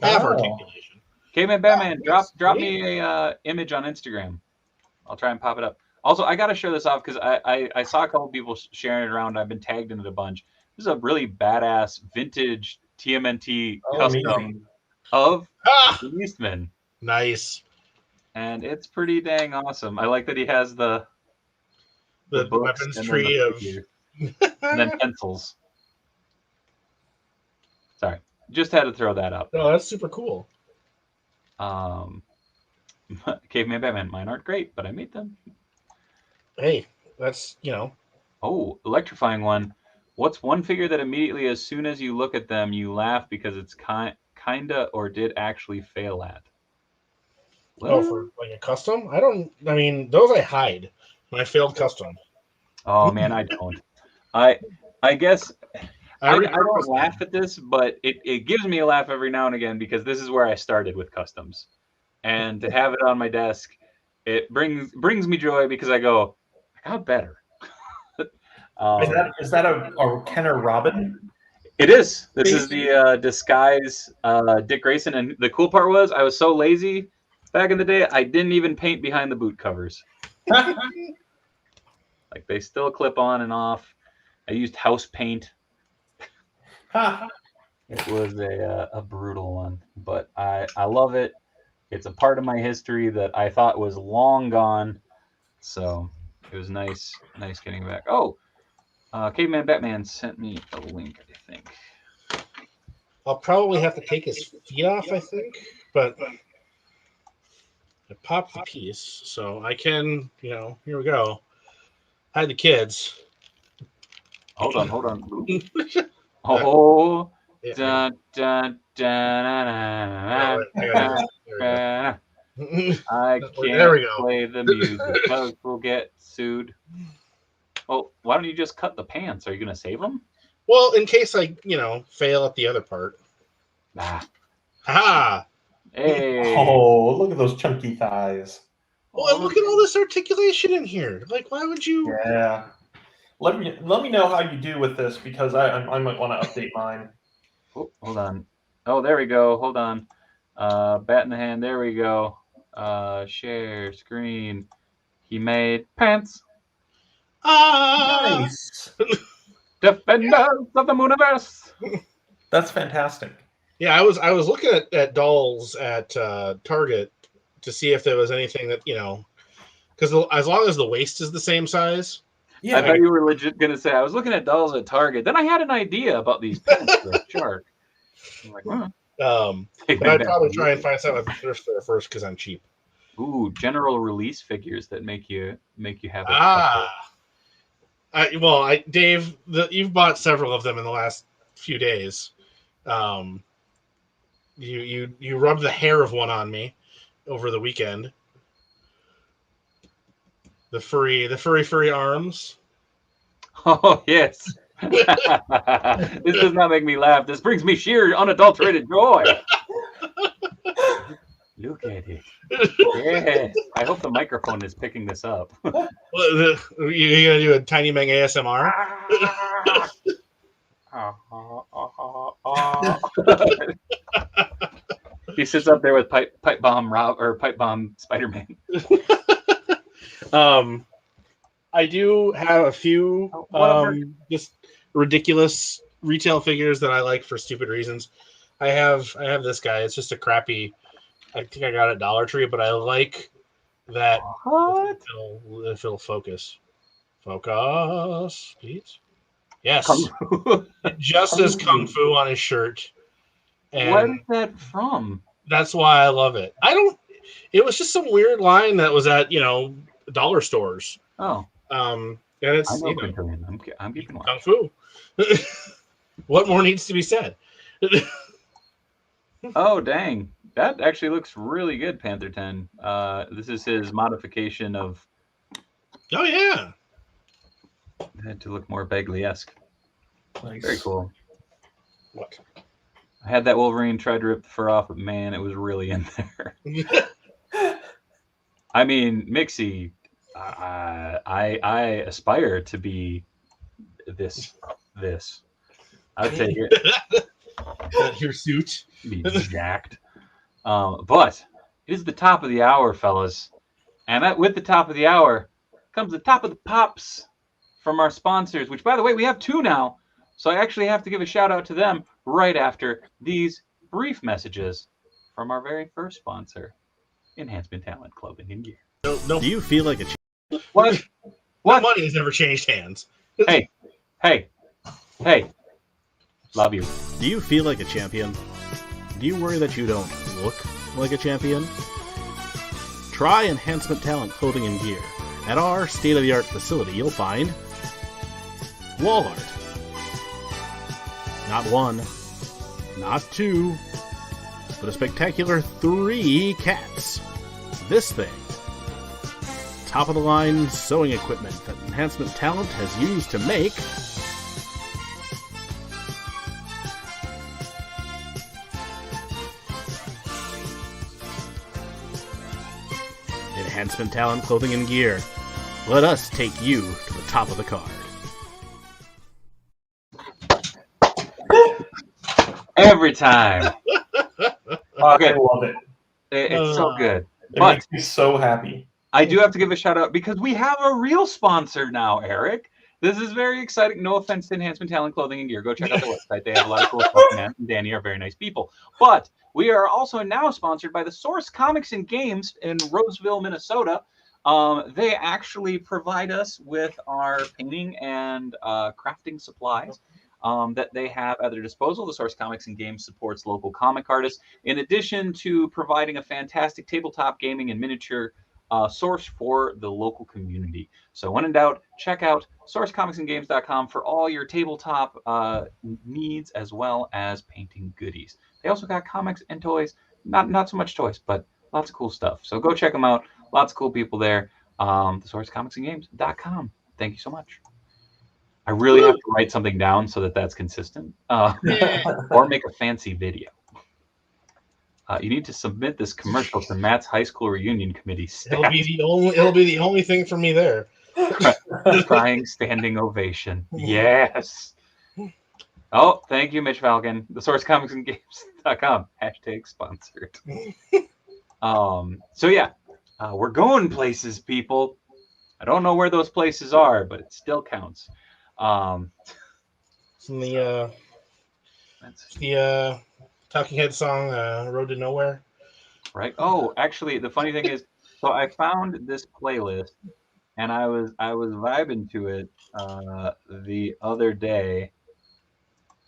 Have articulation. Caveman Batman, drop me a image on Instagram. I'll try and pop it up. Also, I got to show this off because I saw a couple people sharing it around. I've been tagged in it a bunch. This is a really badass vintage TMNT custom of the Eastman. Nice. And it's pretty dang awesome. I like that he has the weapons tree of and then pencils. Sorry, just had to throw that up. Oh, that's super cool. Caveman Batman, mine aren't great, but I made them. Hey, that's Oh, electrifying one. What's one figure that immediately, as soon as you look at them, you laugh because it's kinda or did actually fail at? Well, for like a custom? I mean, those I hide. My failed custom. Oh man, I don't. I guess I don't laugh at this, but it gives me a laugh every now and again because this is where I started with customs. And to have it on my desk, it brings me joy because I go, I got better. Is that a Kenner Robin? It is. This is the disguise Dick Grayson. And the cool part was I was so lazy back in the day, I didn't even paint behind the boot covers. Like they still clip on and off. I used house paint. It was a brutal one, but I love it. It's a part of my history that I thought was long gone. So it was nice getting back. Oh, Caveman Batman sent me a link, I think. I'll probably have to take his feet off, I think, but I popped the piece, so I can, here we go. Hide the kids. Hold on. Oh, Yeah, dun, dun, dun, I I There we can't go. play the music. Bugs will get sued. Well, why don't you just cut the pants? Are you going to save them? Well, in case I, fail at the other part. Ah. Ha! Hey. Oh, look at those chunky thighs. Well, and look at all this articulation in here. Like, why would you? Yeah. Let me know how you do with this, because I might want to update mine. Oh, hold on. Oh, there we go. Hold on. Bat in the hand. There we go. Share screen. He made pants. Nice. Defenders of the Mooniverse. That's fantastic. Yeah, I was looking at dolls at Target to see if there was anything that because as long as the waist is the same size. Yeah, I thought you were legit going to say I was looking at dolls at Target. Then I had an idea about these pants for a shark. I'm like, but I'd probably try and find something at the thrift store first because I'm cheap. Ooh, general release figures that make you have a Dave, you've bought several of them in the last few days. You rubbed the hair of one on me over the weekend. The furry arms. Oh yes. This does not make me laugh. This brings me sheer unadulterated joy. Look at it. Yes. I hope the microphone is picking this up. Well, you gonna do a tiny Meng ASMR? He sits up there with pipe bomb Spider-Man. I do have a few just ridiculous retail figures that I like for stupid reasons. I have this guy. It's just a crappy. I think I got it at Dollar Tree, but I like that. What? If it'll focus, please. Yes, it just says Kung Fu on his shirt. And what is that from? That's why I love it. It was just some weird line that was at dollar stores. Oh. And it's I'm keeping watch. Kung Fu. What more needs to be said? Oh dang. That actually looks really good, Panther 10. This is his modification of. Oh yeah. Had to look more Bagley-esque. Nice. Very cool. What? I had that Wolverine tried to rip the fur off, but man, it was really in there. I mean, Mixie, I aspire to be this. I'd take it. Your suit. Be jacked. But it is the top of the hour, fellas. And with the top of the hour comes the top of the pops from our sponsors, which, by the way, we have 2 now. So I actually have to give a shout out to them right after these brief messages from our very first sponsor, Enhancement Talent Clothing and Gear. No. Do you feel like a What? What? Money has never changed hands. Hey. Love you. Do you feel like a champion? Do you worry that you don't look like a champion? Try Enhancement Talent Clothing and Gear. At our state-of-the-art facility, you'll find wall art. Not 1, not 2, but a spectacular 3 cats. This thing. Top-of-the-line sewing equipment that Enhancement Talent has used to make Enhancement Talent Clothing and Gear. Let us take you to the top of the card. Every time. I love it. It's so good. It But makes me so happy. I do have to give a shout out because we have a real sponsor now, Eric. This is very exciting. No offense to Enhancement Talent Clothing and Gear. Go check out their website. They have a lot of cool stuff. Nance and Danny are very nice people. But we are also now sponsored by the Source Comics and Games in Roseville, Minnesota. They actually provide us with our painting and crafting supplies that they have at their disposal. The Source Comics and Games supports local comic artists, in addition to providing a fantastic tabletop gaming and miniature source for the local community. So when in doubt, check out sourcecomicsandgames.com for all your tabletop needs as well as painting goodies. They also got comics and toys, not so much toys, but lots of cool stuff. So go check them out. Lots of cool people there. Sourcecomicsandgames.com. Thank you so much. I really have to write something down so that that's consistent, or make a fancy video. You need to submit this commercial to Matt's high school reunion committee. It'll be the only thing for me there. Crying standing ovation. Yes. Oh, thank you, Mitch Falcon. The sourcecomicsandgames.com. # sponsored. So yeah, we're going places, people. I don't know where those places are, but it still counts. It's in the Talking Head song, Road to Nowhere. Right. Oh, actually, the funny thing is, so I found this playlist, and I was vibing to it the other day,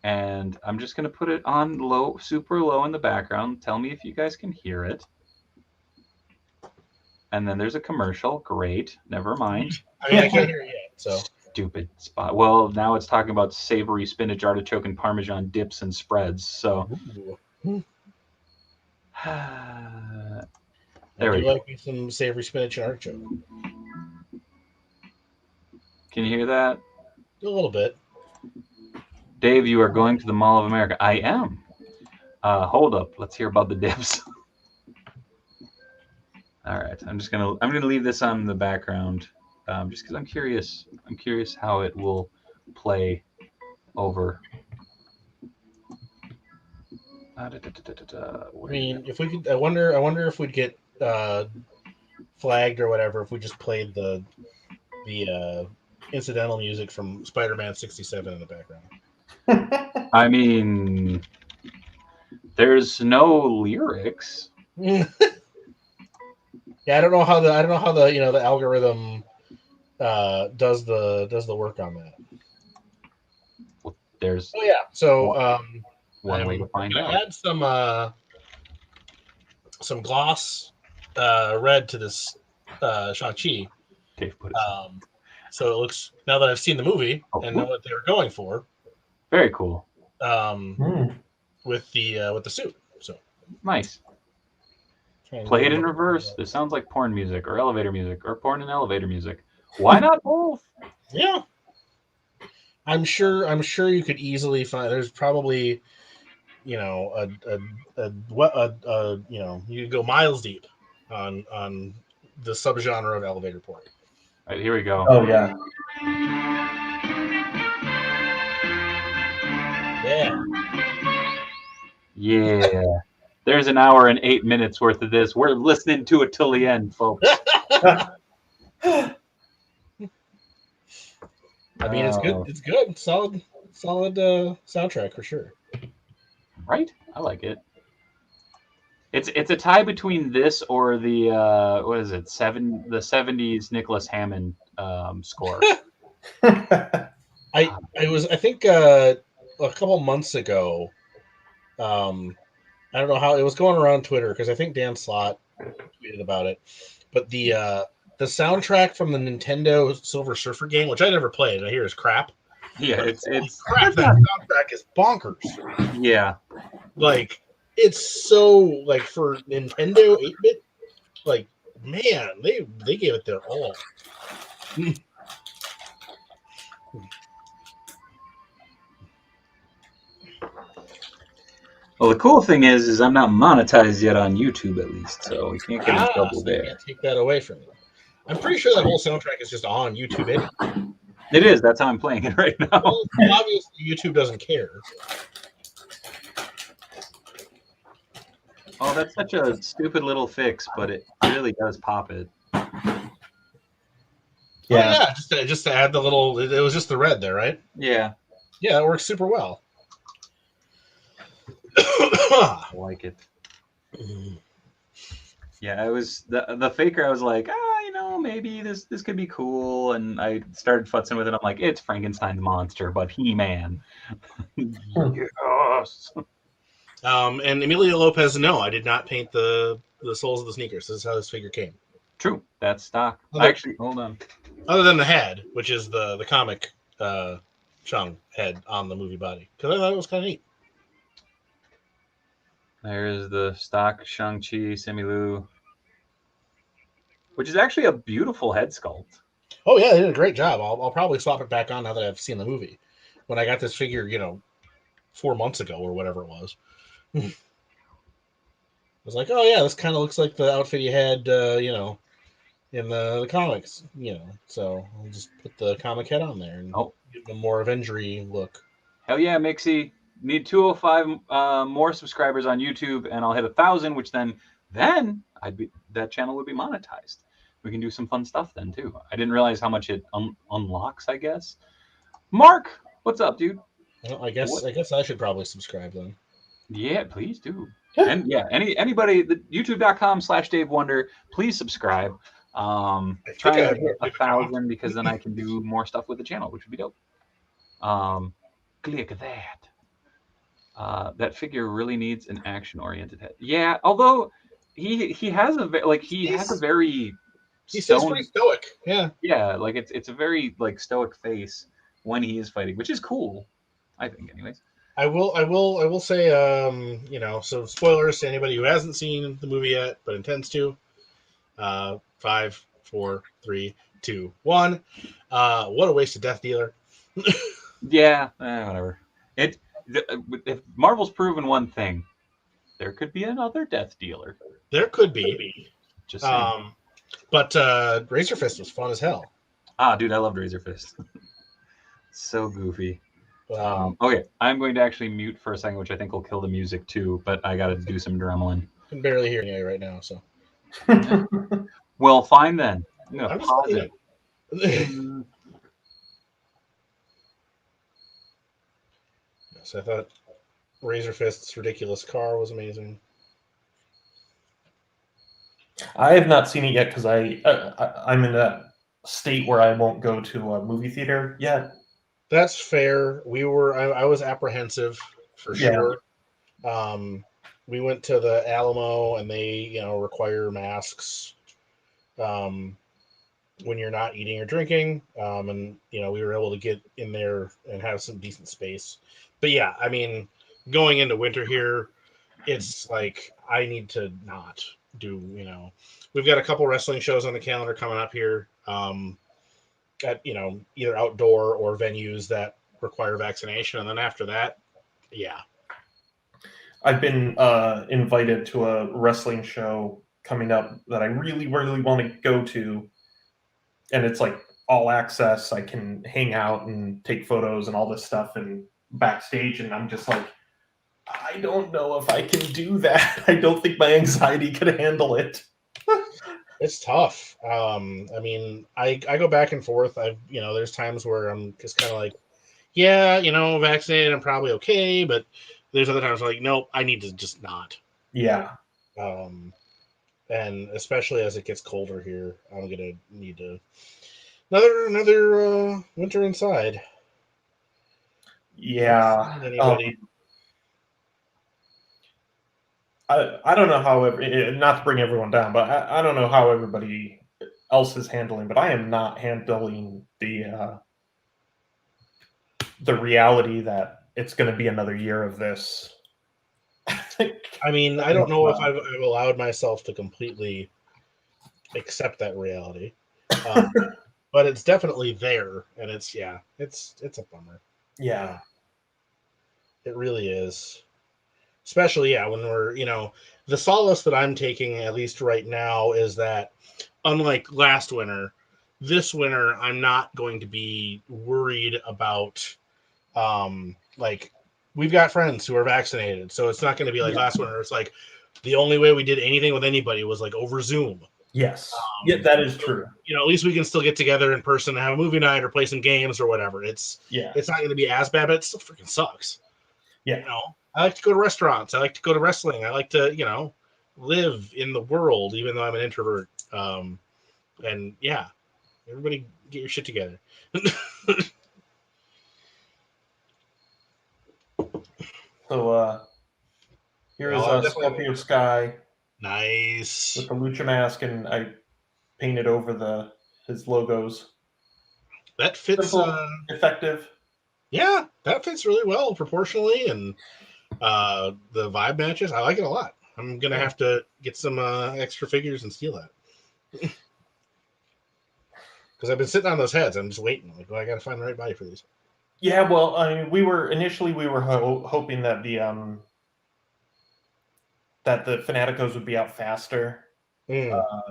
and I'm just gonna put it on low, super low in the background. Tell me if you guys can hear it. And then there's a commercial. Great. Never mind. I mean, I can't hear it yet, so. Stupid spot. Well, now it's talking about savory spinach, artichoke, and Parmesan dips and spreads. So there we go. Like me some savory spinach and artichoke. Can you hear that? A little bit. Dave, you are going to the Mall of America. I am. Hold up. Let's hear about the dips. All right. I'm gonna leave this on in the background. Just because I'm curious. I'm curious how it will play over. I mean, if we could, I wonder if we'd get flagged or whatever if we just played the incidental music from Spider-Man 67 in the background. I mean, there's no lyrics. Yeah, I don't know how the the algorithm does the work on that. Well, there's so one way to find out. Add some gloss red to this Shang-Chi. Dave put it. So it looks, now that I've seen the movie and know what they were going for. Very cool. With the suit. So nice. Play it in reverse. This sounds like porn music or elevator music or porn and elevator music. Why not both? Yeah. I'm sure you could easily find, there's probably, you could go miles deep on the subgenre of elevator porn. All right, here we go. Oh yeah. Yeah. There's an hour and 8 minutes worth of this. We're listening to it till the end, folks. I mean, it's good. It's good. Solid soundtrack for sure. Right? I like it. It's a tie between this or the what is it? The 70s Nicholas Hammond score. I think a couple months ago. I don't know how it was going around Twitter because I think Dan Slott tweeted about it. But the soundtrack from the Nintendo Silver Surfer game, which I never played, I hear is crap. Yeah, it's crap. That soundtrack is bonkers. Yeah, like it's so like for Nintendo 8-bit. Like man, they gave it their all. Well, the cool thing is I'm not monetized yet on YouTube, at least, so we can't get in trouble there. Can't take that away from you. I'm pretty sure that whole soundtrack is just on YouTube anyway. It is. That's how I'm playing it right now. Well, obviously, YouTube doesn't care. Oh, that's such a stupid little fix, but it really does pop it. Yeah. Oh, yeah, just to add the little. It was just the red there, right? Yeah. Yeah, it works super well. I like it. Yeah, I was the faker. I was like, maybe this could be cool, and I started futzing with it. I'm like, it's Frankenstein's monster, but He-Man. Yes. And Emilio Lopez, no, I did not paint the soles of the sneakers. This is how this figure came. True, that's stock. Okay. Actually, hold on. Other than the head, which is the comic Chung head on the movie body, because I thought it was kind of neat. There's the stock Shang-Chi Simu, which is actually a beautiful head sculpt. Oh yeah, they did a great job. I'll probably swap it back on now that I've seen the movie. When I got this figure, 4 months ago or whatever it was, I was like, oh yeah, this kind of looks like the outfit you had, in the comics, So I'll just put the comic head on there and give them more Avengery look. Hell yeah, Mixie! Need 205 more subscribers on YouTube, and I'll hit 1,000, which then that channel would be monetized. We can do some fun stuff then too. I didn't realize how much it unlocks. I guess. Mark, what's up, dude? Well, I guess I should probably subscribe then. Yeah, please do. And yeah, anybody, youtube.com/Dave Wonder, please subscribe. Try and hit 1,000 because then I can do more stuff with the channel, which would be dope. Click that. That figure really needs an action-oriented head. Yeah, although he has a very he seems pretty stoic. Yeah. Yeah, like it's a very like stoic face when he is fighting, which is cool, I think. Anyways, I will say, so spoilers to anybody who hasn't seen the movie yet but intends to. 5, 4, 3, 2, 1. What a waste of Death Dealer. Yeah, whatever. If Marvel's proven one thing, there could be another Death Dealer. There could be. Just saying. But Razor Fist was fun as hell. Dude, I loved Razor Fist. So goofy. Okay, I'm going to actually mute for a second, which I think will kill the music too, but I got to do some dremeling. I can barely hear you right now, so. Well, fine then. I'm going to pause it. So I thought Razor Fist's ridiculous car was amazing. I have not seen it yet because I'm in a state where I won't go to a movie theater yet. That's fair. I was apprehensive for sure. We went to the Alamo and they, require masks when you're not eating or drinking. And, we were able to get in there and have some decent space. But yeah, I mean, going into winter here, it's like I need to not do, we've got a couple wrestling shows on the calendar coming up here at, either outdoor or venues that require vaccination. And then after that, yeah. I've been invited to a wrestling show coming up that I really, really want to go to. And it's like all access. I can hang out and take photos and all this stuff and backstage. And I'm just like, I don't know if I can do that. I don't think my anxiety could handle it. It's tough. I mean, I go back and forth. There's times where I'm just kind of like, yeah, vaccinated, I'm probably okay. But there's other times like, nope, I need to just not. Yeah. And especially as it gets colder here, I'm gonna need to another winter inside. Yeah. Anybody? I don't know how, not to bring everyone down, but I don't know how everybody else is handling, but I am not handling the reality that it's going to be another year of this. I mean, I don't know if I've allowed myself to completely accept that reality, but it's definitely there, and it's a bummer. Yeah, it really is. Especially, when we're, the solace that I'm taking, at least right now, is that unlike last winter, this winter, I'm not going to be worried about, like, we've got friends who are vaccinated, so it's not going to be like last winter. It's like the only way we did anything with anybody was like over Zoom. Yes. Yeah, that is true. You know, at least we can still get together in person and have a movie night or play some games or whatever. It's not going to be as bad, but it still freaking sucks. Yeah. You know, I like to go to restaurants. I like to go to wrestling. I like to, you know, live in the world, even though I'm an introvert. And yeah, everybody get your shit together. So here is Scorpio Sky. Nice. With the Lucha mask, and I painted over his logos. That fits. Simple, effective. Yeah, that fits really well proportionally, and the vibe matches. I like it a lot. I'm gonna have to get some extra figures and steal that. Because I've been sitting on those heads. I'm just waiting. Like, well, I got to find the right body for these. Yeah, well, I mean, we were hoping that the Fanaticos would be out faster,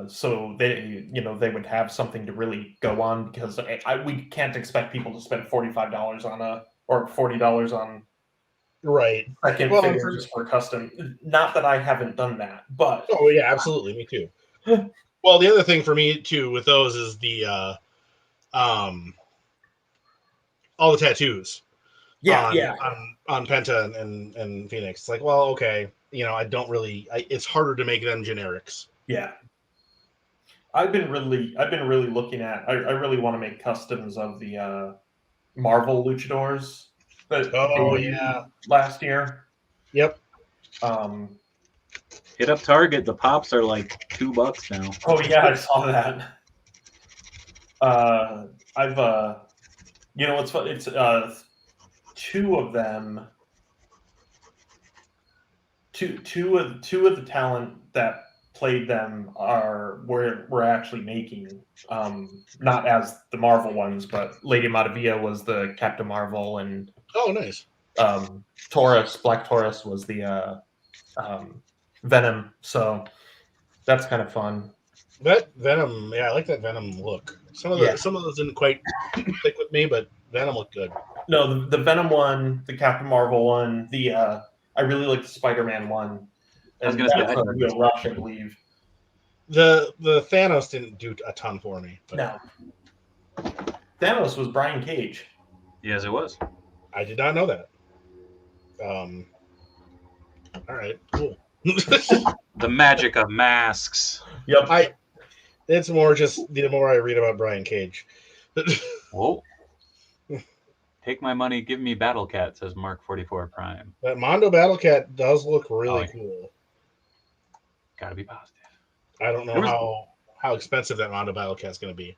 so they would have something to really go on, because we can't expect people to spend $45 on or $40 on second figure just for custom. Not that I haven't done that, but oh yeah, absolutely, me too. Well, the other thing for me too with those is the all the tattoos. On Penta and Phoenix. It's like, well, okay, you know, I don't really. It's harder to make them generics. Yeah, I've been really looking at. I really want to make customs of the Marvel luchadors that last year. Yep. Hit up Target. The pops are like $2 now. Oh yeah, I saw that. I've you know what's fun? It's two of them. Two of the talent that played them we're actually making, not as the Marvel ones, but Lady Maravilla was the Captain Marvel, and nice. Black Taurus was the Venom. So that's kind of fun. That Venom, yeah, I like that Venom look. Some of those didn't quite click with me, but Venom looked good. No, the Venom one, the Captain Marvel one, I really like the Spider-Man one. I was going to say, Real Rush, I believe. The Thanos didn't do a ton for me. But... No. Thanos was Brian Cage. Yes, it was. I did not know that. All right, cool. The magic of masks. Yep. It's more just the more I read about Brian Cage. Whoa. Take my money, give me Battle Cat, says Mark 44 Prime. That Mondo Battle Cat does look really cool. Gotta be positive. I don't know how expensive that Mondo Battle Cat's going to be.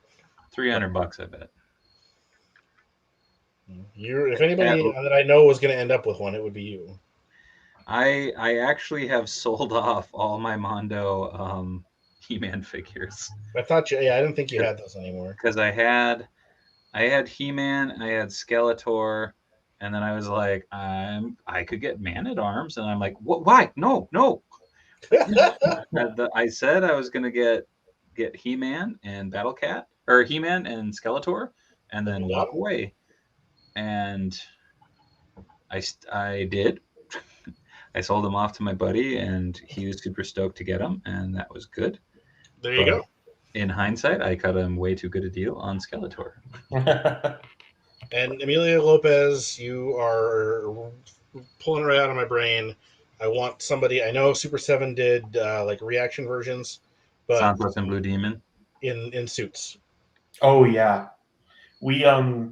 $300, I bet. If anybody that I know was going to end up with one, it would be you. I actually have sold off all my Mondo He-Man figures. I thought I didn't think you had those anymore. Because I had He-Man, I had Skeletor, and then I was like, I could get Man-at-Arms, and I'm like, what? Why? No. I said I was gonna get He-Man and Battle Cat, or He-Man and Skeletor, and then walk away. And I did. I sold them off to my buddy, and he was super stoked to get them, and that was good. There you go. In hindsight, I cut him way too good a deal on Skeletor. And Emilio Lopez, you are pulling right out of my brain. I want somebody. I know Super 7 did like reaction versions, but Santos and Blue Demon in suits. Oh yeah, we I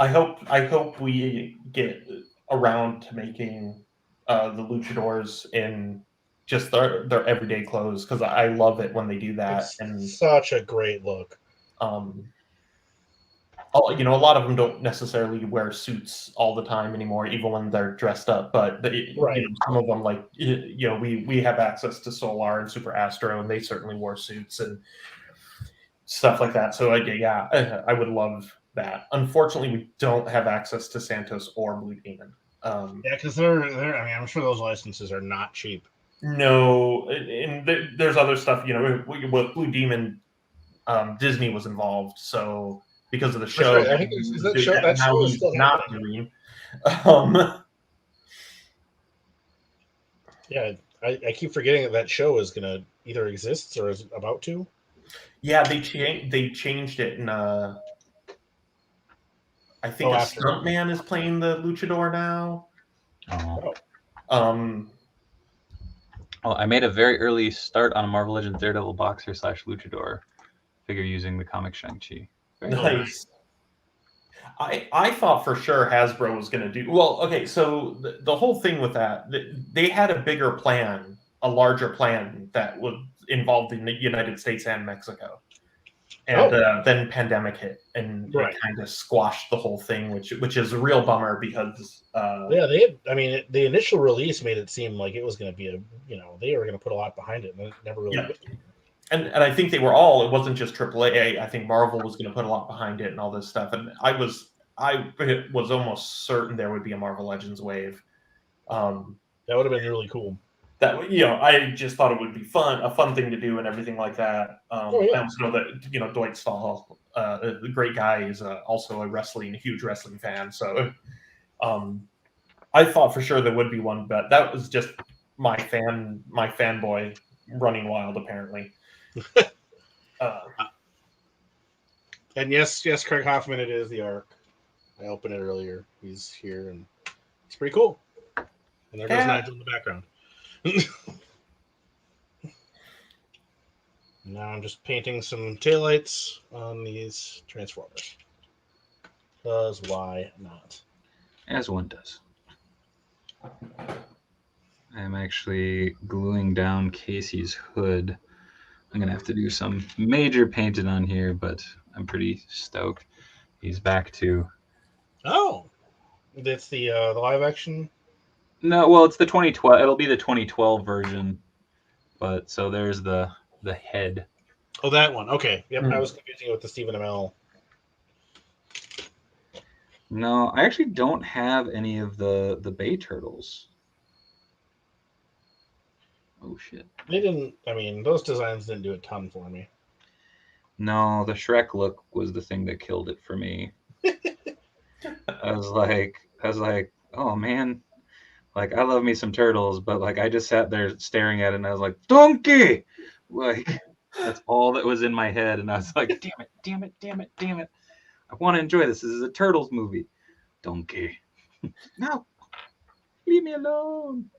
hope we get around to making the luchadors in just their everyday clothes, because I love it when they do that. And such a great look. You know, a lot of them don't necessarily wear suits all the time anymore, even when they're dressed up. But you know, some of them, like, you know, we have access to Solar and Super Astro, and they certainly wore suits and stuff like that. So I would love that. Unfortunately, we don't have access to Santos or Blue Demon. Because they're. I mean, I'm sure those licenses are not cheap. No, and there's other stuff. You know, with Blue Demon, Disney was involved. So because of the show, right. I think that show is still not happening. doing. Yeah, I keep forgetting that show is gonna either exists or is about to. Yeah, they changed it, and I think a stuntman is playing the luchador now. Oh. Well, I made a very early start on a Marvel Legends Daredevil boxer / luchador figure using the comic Shang-Chi. Nice. I thought for sure Hasbro was going to do well. Okay, so the whole thing with that, they had a bigger plan, a larger plan that was involved in the United States and Mexico, and then pandemic hit and it kind of squashed the whole thing, which is a real bummer because they had. I mean, the initial release made it seem like it was going to be they were going to put a lot behind it, and it never really. Yeah. And I think they were all. It wasn't just AAA. I think Marvel was going to put a lot behind it and all this stuff. And I was almost certain there would be a Marvel Legends wave. That would have been really cool. That I just thought it would be a fun thing to do and everything like that. I also know that Dwight Stahl, the great guy, is also a huge wrestling fan. So I thought for sure there would be one, but that was just my fanboy running wild apparently. And yes, Craig Hoffman, it is the Ark. I opened it earlier. He's here, and it's pretty cool. And there goes Nigel in the background. Now I'm just painting some taillights on these Transformers. Because why not? As one does. I'm actually gluing down Casey's hood. I'm going to have to do some major painting on here, but I'm pretty stoked. He's back to... Oh! That's the live action? No, well, it's the 2012. It'll be the 2012 version. But, so there's the head. Oh, that one. Okay. Yep, I was confusing it with the Stephen Amell. No, I actually don't have any of the Bay Turtles. Oh, shit. They didn't, I mean, those designs didn't do a ton for me. No, the Shrek look was the thing that killed it for me. I was like, oh, man. Like, I love me some turtles, but, like, I just sat there staring at it, and I was like, donkey! Like, that's all that was in my head, and I was like, damn it. I want to enjoy this. This is a Turtles movie. Donkey. No. Leave me alone.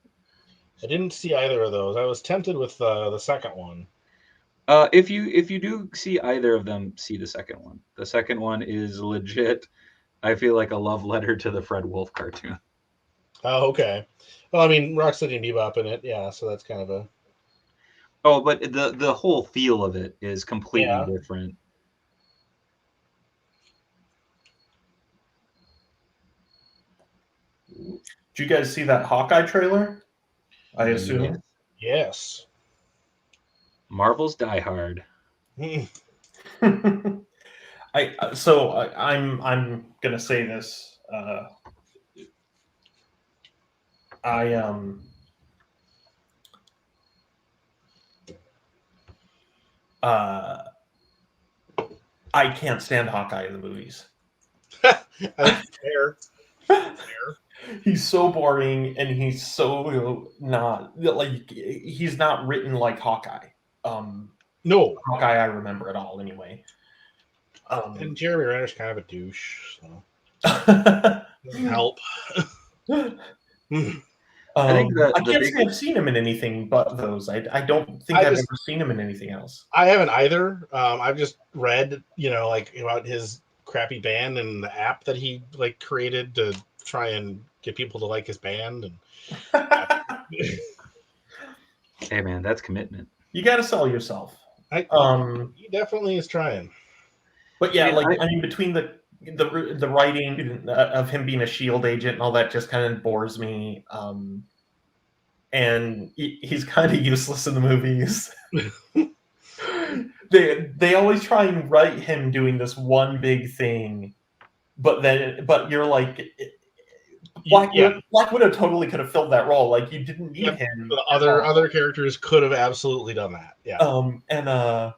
I didn't see either of those. I was tempted with the second one. If you do see either of them, see the second one. The second one is legit. I feel like a love letter to the Fred Wolf cartoon. Oh, okay. Well, I mean, Rocksteady and Bebop in it, yeah. So that's kind of a. Oh, but the whole feel of it is completely different. Did you guys see that Hawkeye trailer? I assume. Yes. Marvel's Die Hard. I'm gonna say this. I can't stand Hawkeye in the movies. Fair. He's so boring, and he's so not like he's not written like Hawkeye. No, Hawkeye I remember at all anyway. And Jeremy Renner's kind of a douche, so doesn't help. I think I can't say I've seen him in anything but those. I don't think I've ever seen him in anything else. I haven't either. I've just read, like about his crappy band and the app that he created to try and get people to like his band. And hey man, that's commitment. You got to sell yourself. He definitely is trying. But yeah, I mean, between the writing of him being a SHIELD agent and all that just kind of bores me. And he's kind of useless in the movies. They always try and write him doing this one big thing, but you're like, Black Widow totally could have filled that role. Like, you didn't need him. The other characters could have absolutely done that. Yeah.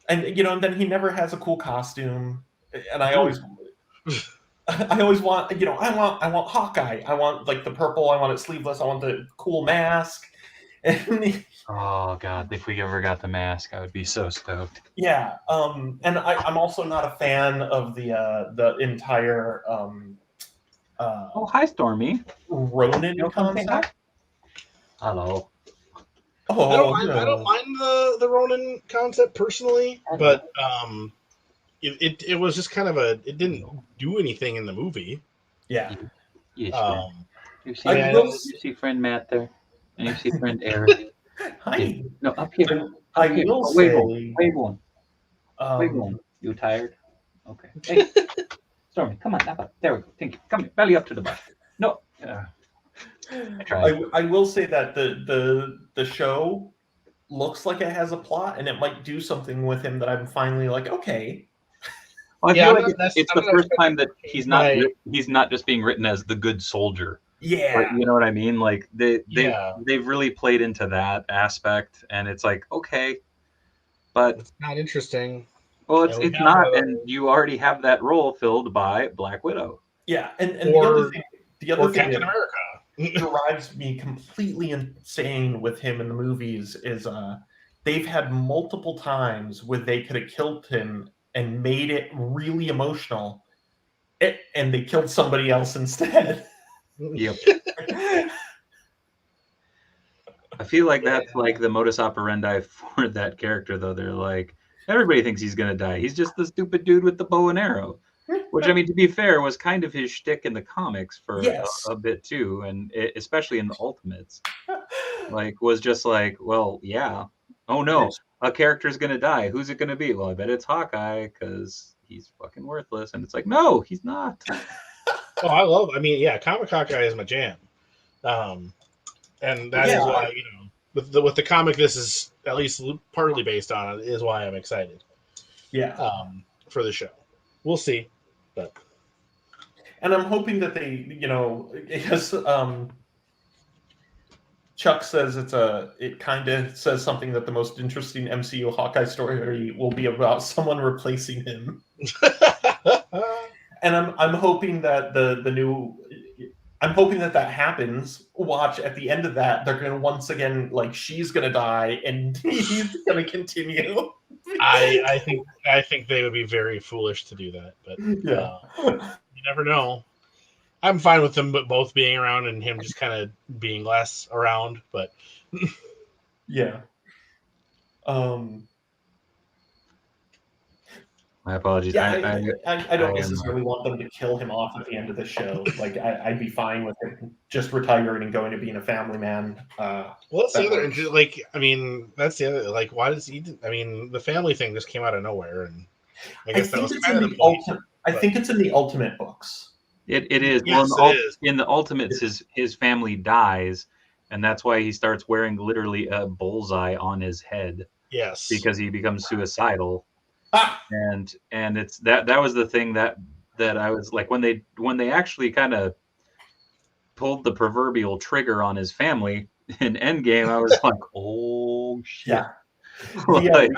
And and then he never has a cool costume, and I always want, I want Hawkeye. I want like the purple. I want it sleeveless. I want the cool mask. And Oh God, if we ever got the mask, I would be so stoked. yeah, and I'm also not a fan of the entire Oh, hi, Stormy. Ronin concept. Hello. Oh, I don't mind the Ronin concept personally, but it was just kind of it didn't do anything in the movie. Yeah. Yes, you see friend Matt there, and you see friend Eric. Hi. No, up here. I will say. Wave one. You tired? Okay. Hey, Stormy, come on, up. There we go. Thank you. Come here, belly up to the butt. No. I tried. I will say that the show looks like it has a plot, and it might do something with him that I'm finally like, okay. Well, I feel like it's the first time that he's not just being written as the good soldier. Yeah. You know what I mean? Like they've really played into that aspect, and it's like, okay, but it's not interesting. Well, it's not, and you already have that role filled by Black Widow. Yeah, and the other thing Captain America drives me completely insane with him in the movies is they've had multiple times where they could have killed him and made it really emotional, and they killed somebody else instead. Yep. I feel like that's like the modus operandi for that character, though. They're like, everybody thinks he's gonna die. He's just the stupid dude with the bow and arrow. Which, I mean, to be fair, was kind of his shtick in the comics for a bit too, and especially in the Ultimates. Like, was just like, well, yeah. Oh no, a character's gonna die. Who's it gonna be? Well, I bet it's Hawkeye because he's fucking worthless. And it's like, no, he's not. Oh, Comic Hawkeye is my jam, and that is why with the comic this is at least partly based on it is why I'm excited. Yeah. For the show, we'll see, but and I'm hoping that they, because Chuck says it kind of says something that the most interesting MCU Hawkeye story will be about someone replacing him. And I'm hoping that I'm hoping that happens. Watch at the end of that, they're going to once again, like, she's going to die and he's going to continue. I think they would be very foolish to do that, but you never know. I'm fine with them both being around and him just kind of being less around, but yeah. My apologies. Yeah, I don't necessarily want them to kill him off at the end of the show. Like, I'd be fine with him just retiring and going to being a family man. Well, that's the other. Like, I mean, that's the other. Like, why does he? I mean, the family thing just came out of nowhere, and I guess that was kind of the point. I think it's in the Ultimate books. It is. Yes, well, it is. In the Ultimates, his family dies, and that's why he starts wearing literally a bullseye on his head. Yes, because he becomes suicidal. And it's that was the thing that I was like, when they actually kind of pulled the proverbial trigger on his family in Endgame, I was like, oh shit. Yeah.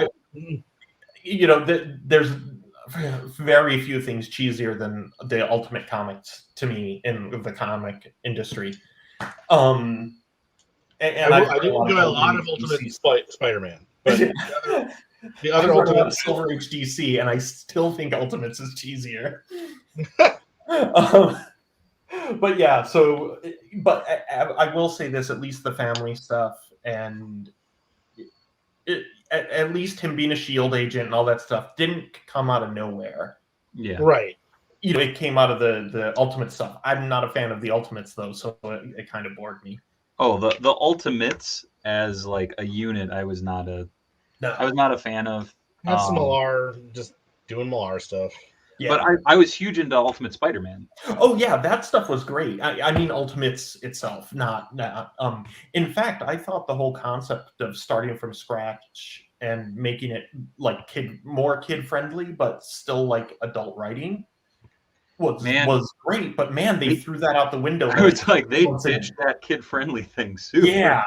There's very few things cheesier than the Ultimate comics to me in the comic industry. And I do enjoy a lot of Ultimate Spider-Man, but the other Ultimate Silver Age DC, and I still think Ultimates is cheesier. But yeah, but I will say this: at least the family stuff, and at least him being a SHIELD agent and all that stuff didn't come out of nowhere. Yeah, right. It came out of the Ultimate stuff. I'm not a fan of the Ultimates though, so it kind of bored me. Oh, the Ultimates as like a unit, I was not a fan of. That's Millar just doing Millar stuff. Yeah. But I was huge into Ultimate Spider-Man. Oh yeah, that stuff was great. I mean, Ultimates itself, not. In fact, I thought the whole concept of starting from scratch and making it like more kid friendly, but still like adult writing was great. But man, they threw that out the window. It's like they ditched that kid friendly thing soon. Yeah.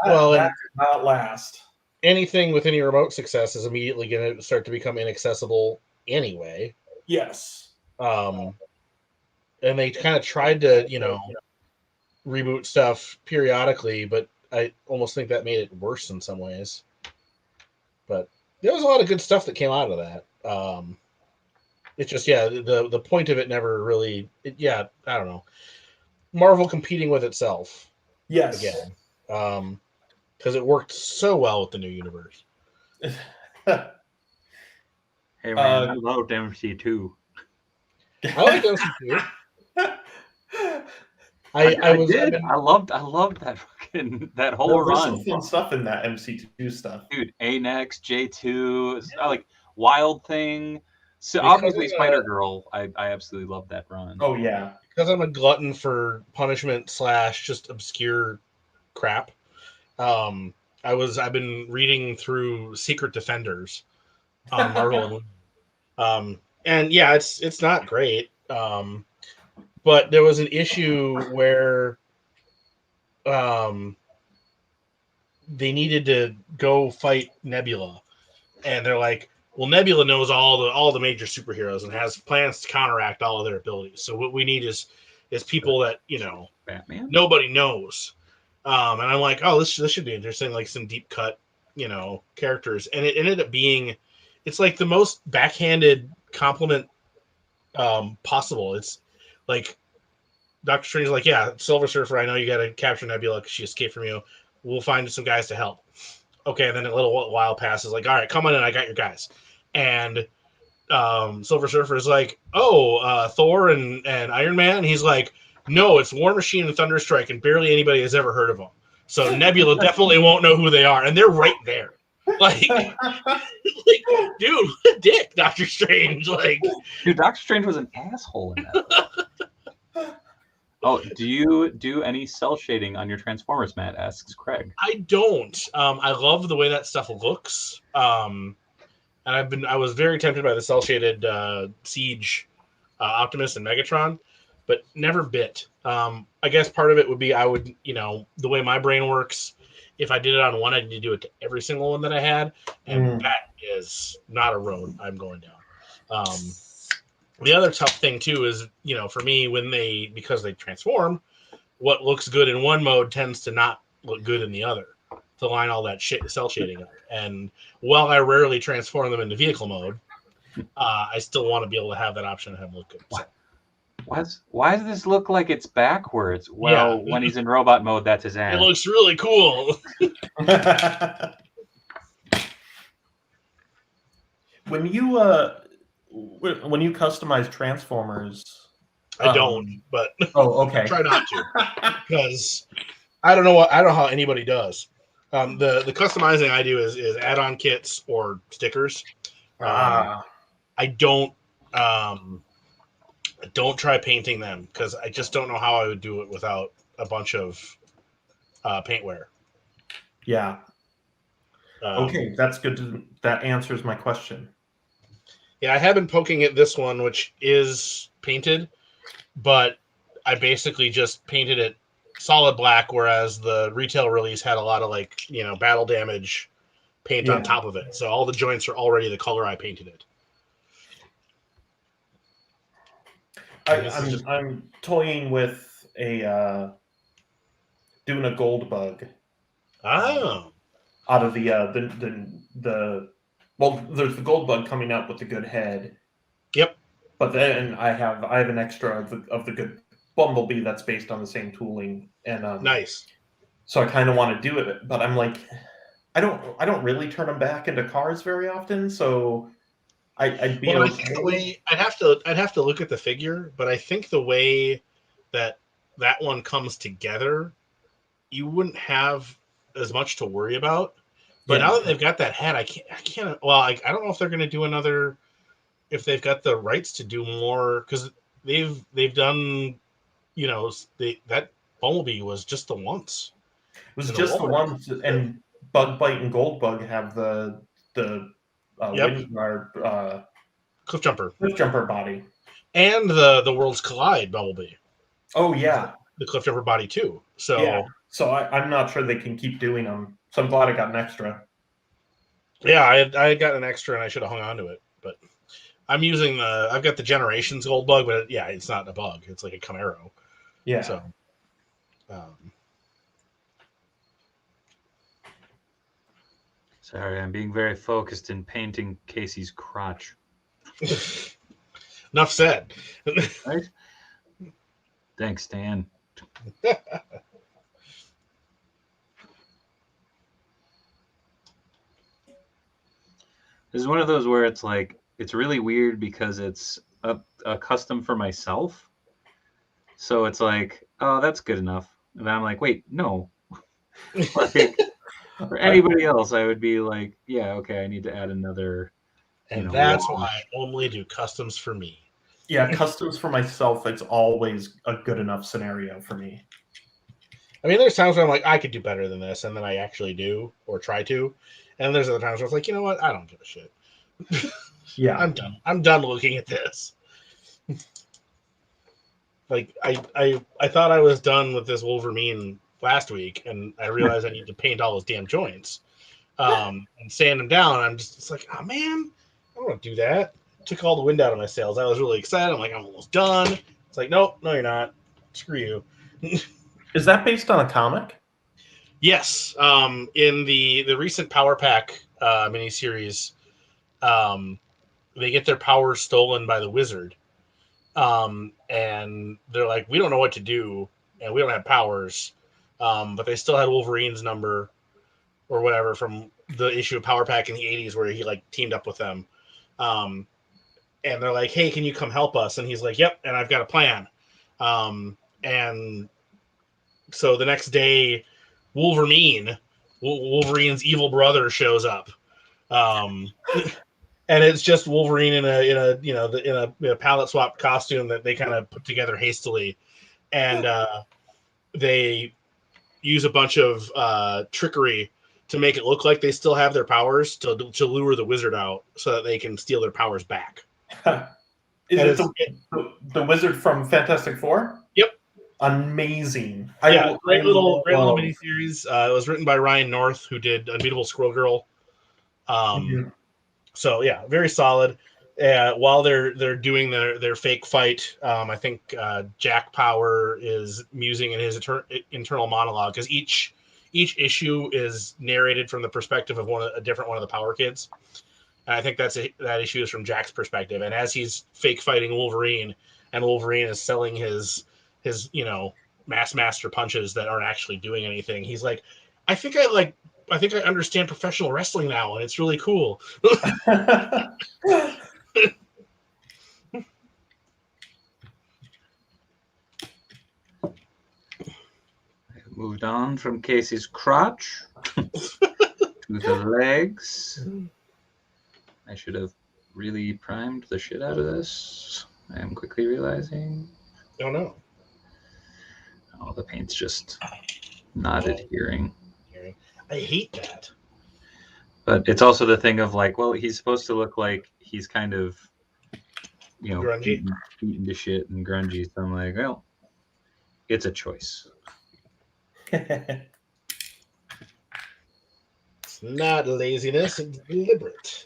Well, that did not last. anything with any remote success is immediately going to start to become inaccessible anyway. Yes. And they kind of tried to, reboot stuff periodically, but I almost think that made it worse in some ways. But there was a lot of good stuff that came out of that. It's just, the point of it never really, I don't know. Marvel competing with itself. Yes. Again. Because it worked so well with the new universe. Hey man, I loved MC2. I like MC2. I loved that whole there was run. some fun stuff in that MC2 stuff. Dude, Anax, J2, I like Wild Thing. So obviously Spider-Girl, I absolutely loved that run. Oh yeah. Because I'm a glutton for punishment / just obscure crap. I've been reading through Secret Defenders on Marvel and yeah, it's not great. But there was an issue where they needed to go fight Nebula, and they're like, well, Nebula knows all the major superheroes and has plans to counteract all of their abilities. So what we need is people that Batman? Nobody knows. And I'm like, oh, this should be interesting, like some deep cut, characters. And it ended up being, it's like the most backhanded compliment possible. It's like Doctor Strange's like, yeah, Silver Surfer, I know you got to capture Nebula because she escaped from you. We'll find some guys to help. Okay, and then a little while passes, like, all right, come on in, I got your guys. And Silver Surfer is like, oh, Thor and Iron Man? And he's like, no, it's War Machine and Thunderstrike, and barely anybody has ever heard of them. So Nebula definitely won't know who they are, and they're right there. Like, dude, what a dick, Doctor Strange. Like, dude, Doctor Strange was an asshole in that. Oh, do you do any cell shading on your Transformers, Matt? Asks Craig. I don't. I love the way that stuff looks. And I was very tempted by the cell shaded Siege, Optimus, and Megatron, but never bit. I guess part of it would be I would, the way my brain works, if I did it on one, I need to do it to every single one that I had, and that is not a road I'm going down. The other tough thing too is, for me, because they transform, what looks good in one mode tends to not look good in the other, to line all that cell shading up. And while I rarely transform them into vehicle mode, I still want to be able to have that option to have them look good. So. Why does this look like it's backwards? Well, when he's in robot mode, that's his ass. It looks really cool. When you customize Transformers, I don't, but okay. I try not to, because I don't know how anybody does. The customizing I do is add-on kits or stickers. I don't try painting them because I just don't know how I would do it without a bunch of paintware. Yeah. Okay, that's good. That answers my question. Yeah, I have been poking at this one, which is painted, but I basically just painted it solid black, whereas the retail release had a lot of battle damage paint on top of it. So all the joints are already the color I painted it. I'm toying with doing a gold bug. Oh. Out of the there's the gold bug coming out with the good head. Yep. But then I have an extra of the good Bumblebee that's based on the same tooling, and nice. So I kind of want to do it, but I'm like, I don't really turn them back into cars very often, so I'd be. Well, I think the way I'd have to look at the figure, but I think the way that one comes together, you wouldn't have as much to worry about. But now that they've got that head, I can't. Well, I don't know if they're going to do another. If they've got the rights to do more, because they've done, that Bumblebee was just the once. It was just the once, and Bug Bite and Gold Bug have the Cliff Jumper body, and the Worlds Collide Bumblebee. Oh yeah, the Cliff Jumper body too. So yeah. So I'm not sure they can keep doing them. So I'm glad I got an extra. Yeah, I had gotten an extra and I should have hung on to it, but I'm using I've got the Generations Gold bug, but yeah, it's not a bug. It's like a Camaro. Yeah. So, Sorry, I'm being very focused in painting Casey's crotch. enough said. Right? Thanks, Dan. This is one of those where it's like, it's really weird because it's a custom for myself. So it's like, oh, that's good enough. And I'm like, wait, no. Like, for anybody else, I would be like, yeah, okay, I need to add another, And that's why wash. I only do customs for me. Yeah, customs for myself, it's always a good enough scenario for me. I mean, there's times where I'm like, I could do better than this, and then I actually do or try to. And there's other times where it's like, you know what? I don't give a shit. Yeah. I'm done. I'm done looking at this. Like I thought I was done with this Wolverine last week, and I realized I need to paint all those damn joints, and sand them down. I'm just it's like, oh man, I don't want to do that. Took all the wind out of my sails. I was really excited. I'm like, I'm almost done. It's like, nope, no, you're not. Screw you. Is that based on a comic? Yes. In the recent Power Pack miniseries, they get their powers stolen by the Wizard. And they're like, we don't know what to do, and we don't have powers. But they still had Wolverine's number or whatever from the issue of Power Pack in the 80s where he like teamed up with them. And they're like, hey, can you come help us? And he's like, yep, and I've got a plan. And so the next day, Wolverine's evil brother shows up. And it's just Wolverine in a palette swap costume that they kind of put together hastily, and they use a bunch of trickery to make it look like they still have their powers to lure the Wizard out so that they can steal their powers back. Is it the Wizard from Fantastic Four? Yep. Amazing. Great little miniseries. It was written by Ryan North, who did Unbeatable Squirrel Girl. So yeah, very solid. While they're doing their fake fight, I think Jack Power is musing in his internal monologue because each issue is narrated from the perspective of a different one of the Power Kids, and I think that issue is from Jack's perspective. And as he's fake fighting Wolverine, and Wolverine is selling his mass master punches that aren't actually doing anything, he's like, I think I understand professional wrestling now, and it's really cool. Moved on from Casey's crotch to the legs. I should have really primed the shit out of this. I am quickly realizing. Oh no. Oh, the paint's just not adhering. I hate that. But it's also the thing of like, well, he's supposed to look like he's kind of, grungy, beaten to shit and grungy. So I'm like, well, it's a choice. It's not laziness; it's deliberate.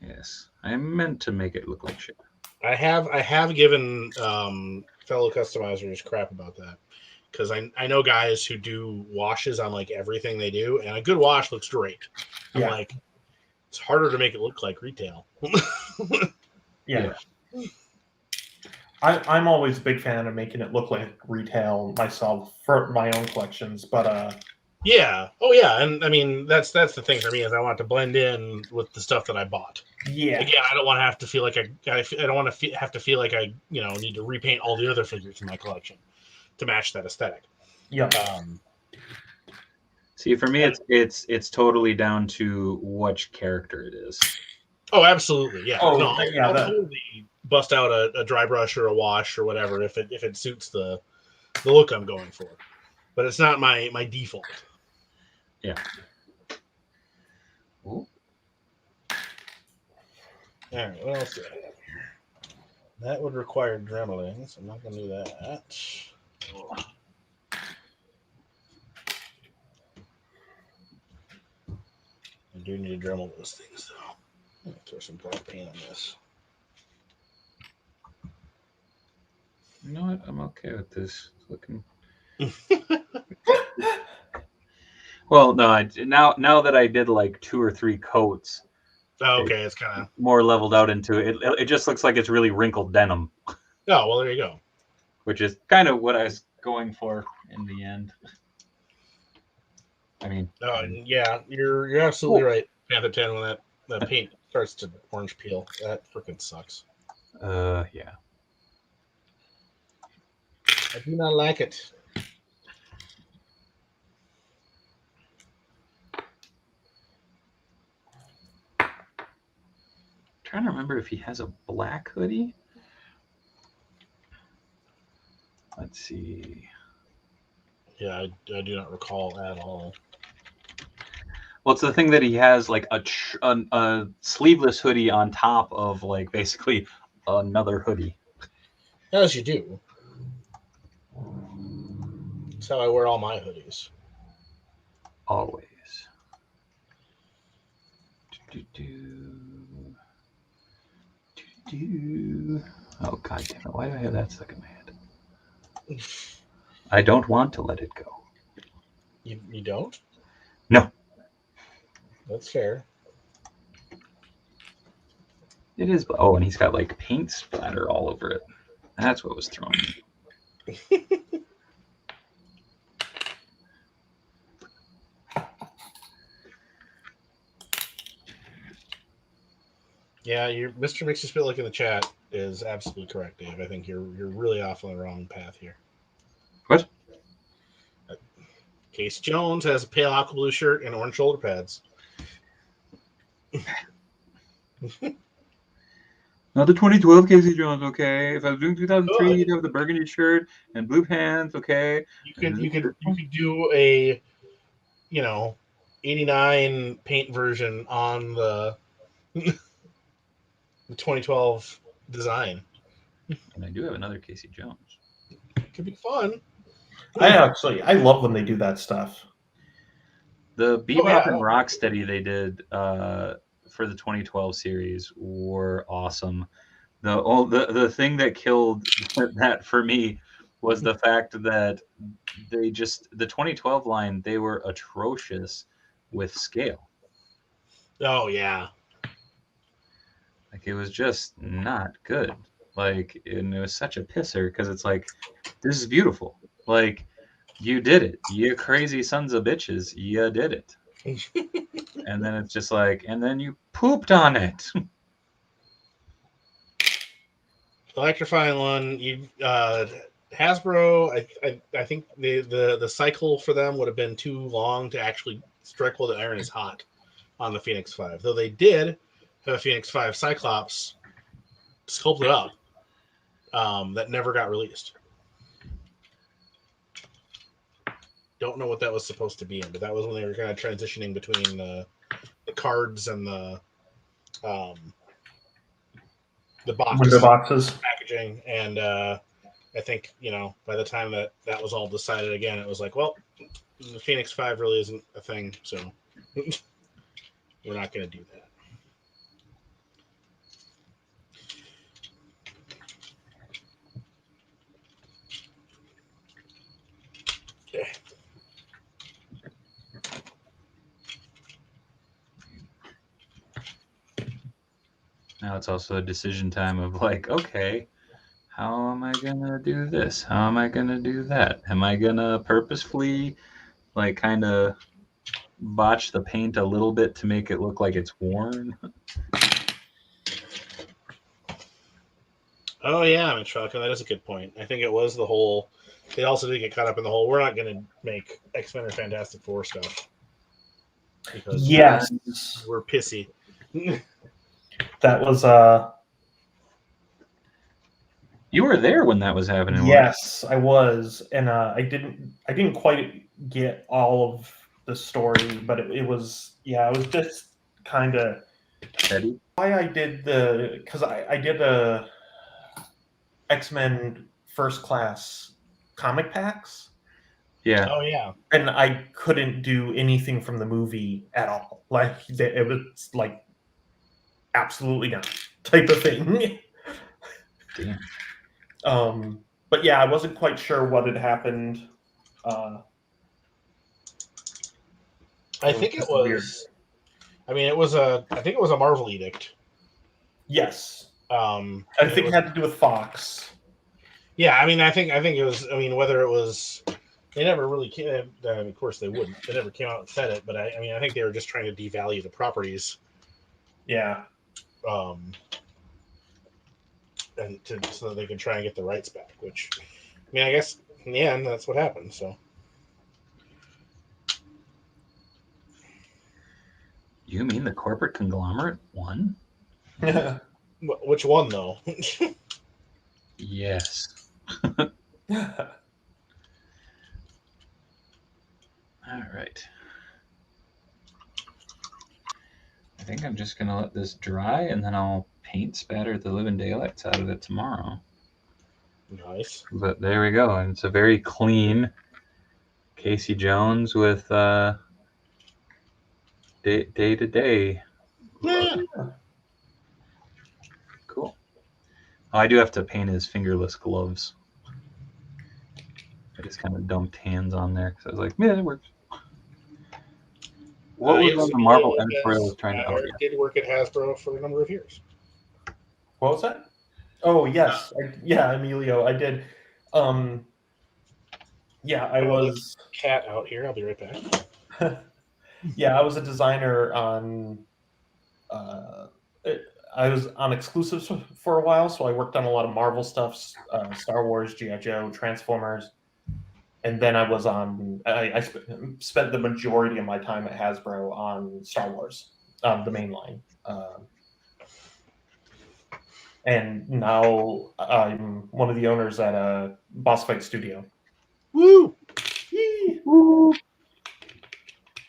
Yes, I meant to make it look like shit. I have given fellow customizers crap about that because I know guys who do washes on like everything they do, and a good wash looks great. I'm like, it's harder to make it look like retail. Yeah. I'm always a big fan of making it look like retail myself for my own collections, but yeah, oh yeah, and I mean that's the thing for me is I want it to blend in with the stuff that I bought. Yeah. Again, I don't want to have to feel like I don't want to have to feel like I need to repaint all the other figures in my collection to match that aesthetic. Yeah. See, for me, it's totally down to which character it is. Oh, absolutely, yeah. Oh, no, I'll totally bust out a dry brush or a wash or whatever if it suits the look I'm going for. But it's not my default. Yeah. Ooh. All right, what else do I have here? That would require dremeling, so I'm not going to do that. I do need to Dremel those things, though. I'm gonna throw some black paint on this. You know what? I'm okay with this. It's looking. Well, no. Now that I did like 2 or 3 coats, Oh, okay, it's kind of more leveled out into it. It just looks like it's really wrinkled denim. Oh, well, there you go. Which is kind of what I was going for in the end. I mean, yeah, you're absolutely right, Panther 10. When that paint starts to orange peel, that freaking sucks. Yeah. I do not like it. Trying to remember if he has a black hoodie. Let's see. Yeah, I do not recall at all. Well, it's the thing that he has like a sleeveless hoodie on top of like basically another hoodie. As you do. That's how I wear all my hoodies. Always. Oh, God damn it. Why do I have that stuck in my head? I don't want to let it go. You don't? No. That's fair. It is. Oh, and he's got like paint splatter all over it. That's what was throwing me. Yeah, Mr. Mixie Spitlick in the chat is absolutely correct, Dave. I think you're really off on the wrong path here. What? Casey Jones has a pale aqua blue shirt and orange shoulder pads. Not the 2012 Casey Jones, okay. If I was doing 2003, you'd have the burgundy shirt and blue pants, okay. You could do a 89 paint version on the 2012 design. And I do have another Casey Jones. Could be fun. I love when they do that stuff. The Bebop and Rocksteady they did for the 2012 series were awesome. The thing that killed that for me was the fact that the 2012 line, they were atrocious with scale. Oh yeah. Like it was just not good. Like, and it was such a pisser because it's like, this is beautiful. Like, you did it. You crazy sons of bitches. You did it. And then it's just like, and then you pooped on it. Electrifying one, Hasbro. I think the cycle for them would have been too long to actually strike while the iron is hot on the Phoenix 5. Though they did have a Phoenix 5 Cyclops sculpted up that never got released. Don't know what that was supposed to be in, but that was when they were kind of transitioning between the cards and the boxes packaging. And I think by the time that was all decided again, it was like, well, the Phoenix 5 really isn't a thing, so we're not going to do that. Okay. Now it's also a decision time of like, okay, how am I gonna do this? How am I gonna do that? Am I gonna purposefully like kind of botch the paint a little bit to make it look like it's worn? Oh yeah, Mitchell, that is a good point. I think it was the whole. They also did get caught up in the whole. We're not going to make X-Men or Fantastic Four stuff because we're pissy. That was You were there when that was happening. Yes, I was, and I didn't quite get all of the story, but it was just kind of why I did because I did a X-Men First Class comic packs. Yeah. Oh yeah. And I couldn't do anything from the movie at all. Like it was like absolutely not type of thing. Damn. But yeah, I wasn't quite sure what had happened. I think it was. Weird. I mean, I think it was a Marvel edict. Yes, I I think it had to do with Fox. Yeah, I mean, I think it was. I mean, whether it was, they never really came. Of course, they wouldn't. They never came out and said it. But I mean, I think they were just trying to devalue the properties. Yeah. And so that they can try and get the rights back. Which, I mean, I guess in the end, that's what happened. So. You mean the corporate conglomerate won? Which one though? Yes. All right. I think I'm just going to let this dry, and then I'll paint spatter the living daylights out of it tomorrow. Nice. But there we go. And it's a very clean Casey Jones with day-to-day. Yeah. Cool. Oh, I do have to paint his fingerless gloves. I just kind of dumped hands on there because I was like, yeah, it works. What was on the Marvel editorial was trying to... Eric did work at Hasbro for a number of years. What was that? Oh, yes. Emilio, I did. Yeah, I was... Cat out here. I'll be right back. Yeah, I was a designer on... I was on exclusives for a while, so I worked on a lot of Marvel stuff, Star Wars, G.I. Joe, Transformers. And then I was on... I spent the majority of my time at Hasbro on Star Wars, the main line. And now I'm one of the owners at a Boss Fight Studio. Woo! Yee. Woo!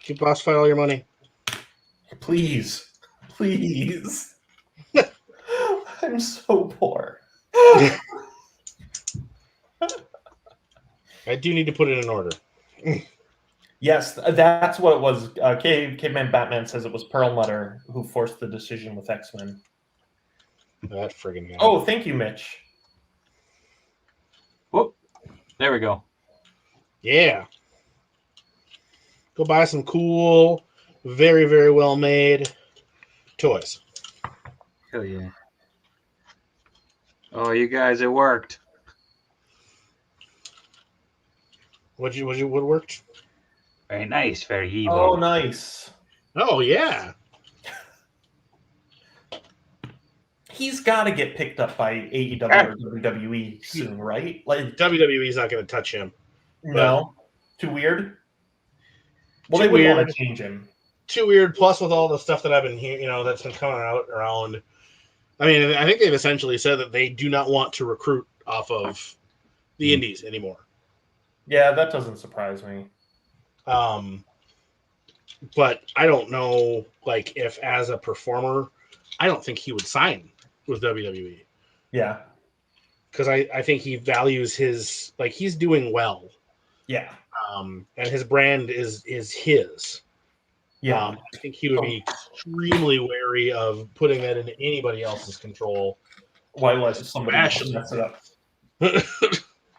Give Boss Fight all your money. Please. I'm so poor. I do need to put it in order. Yes, that's what it was. Caveman Batman says it was Perlmutter who forced the decision with X-Men. That friggin' guy. Oh, thank you, Mitch. Whoop. There we go. Yeah. Go buy some cool, very, very well made toys. Hell yeah. Oh, you guys, it worked. What worked? Very nice, very evil. Oh, nice. Oh yeah. He's got to get picked up by AEW or WWE soon, right? Like WWE's not going to touch him. no, too weird. Well, Too they would weird. want to change him. Too weird. Plus, with all the stuff that I've been hearing, that's been coming out around. I mean, I think they've essentially said that they do not want to recruit off of the indies anymore. Yeah, that doesn't surprise me. But I don't know, like, if as a performer, I don't think he would sign with WWE. Yeah. Because I think he values his, like, he's doing well. Yeah. And his brand is his. Yeah. I think he would be extremely wary of putting that into anybody else's control. Why let somebody else Especially- mess it up?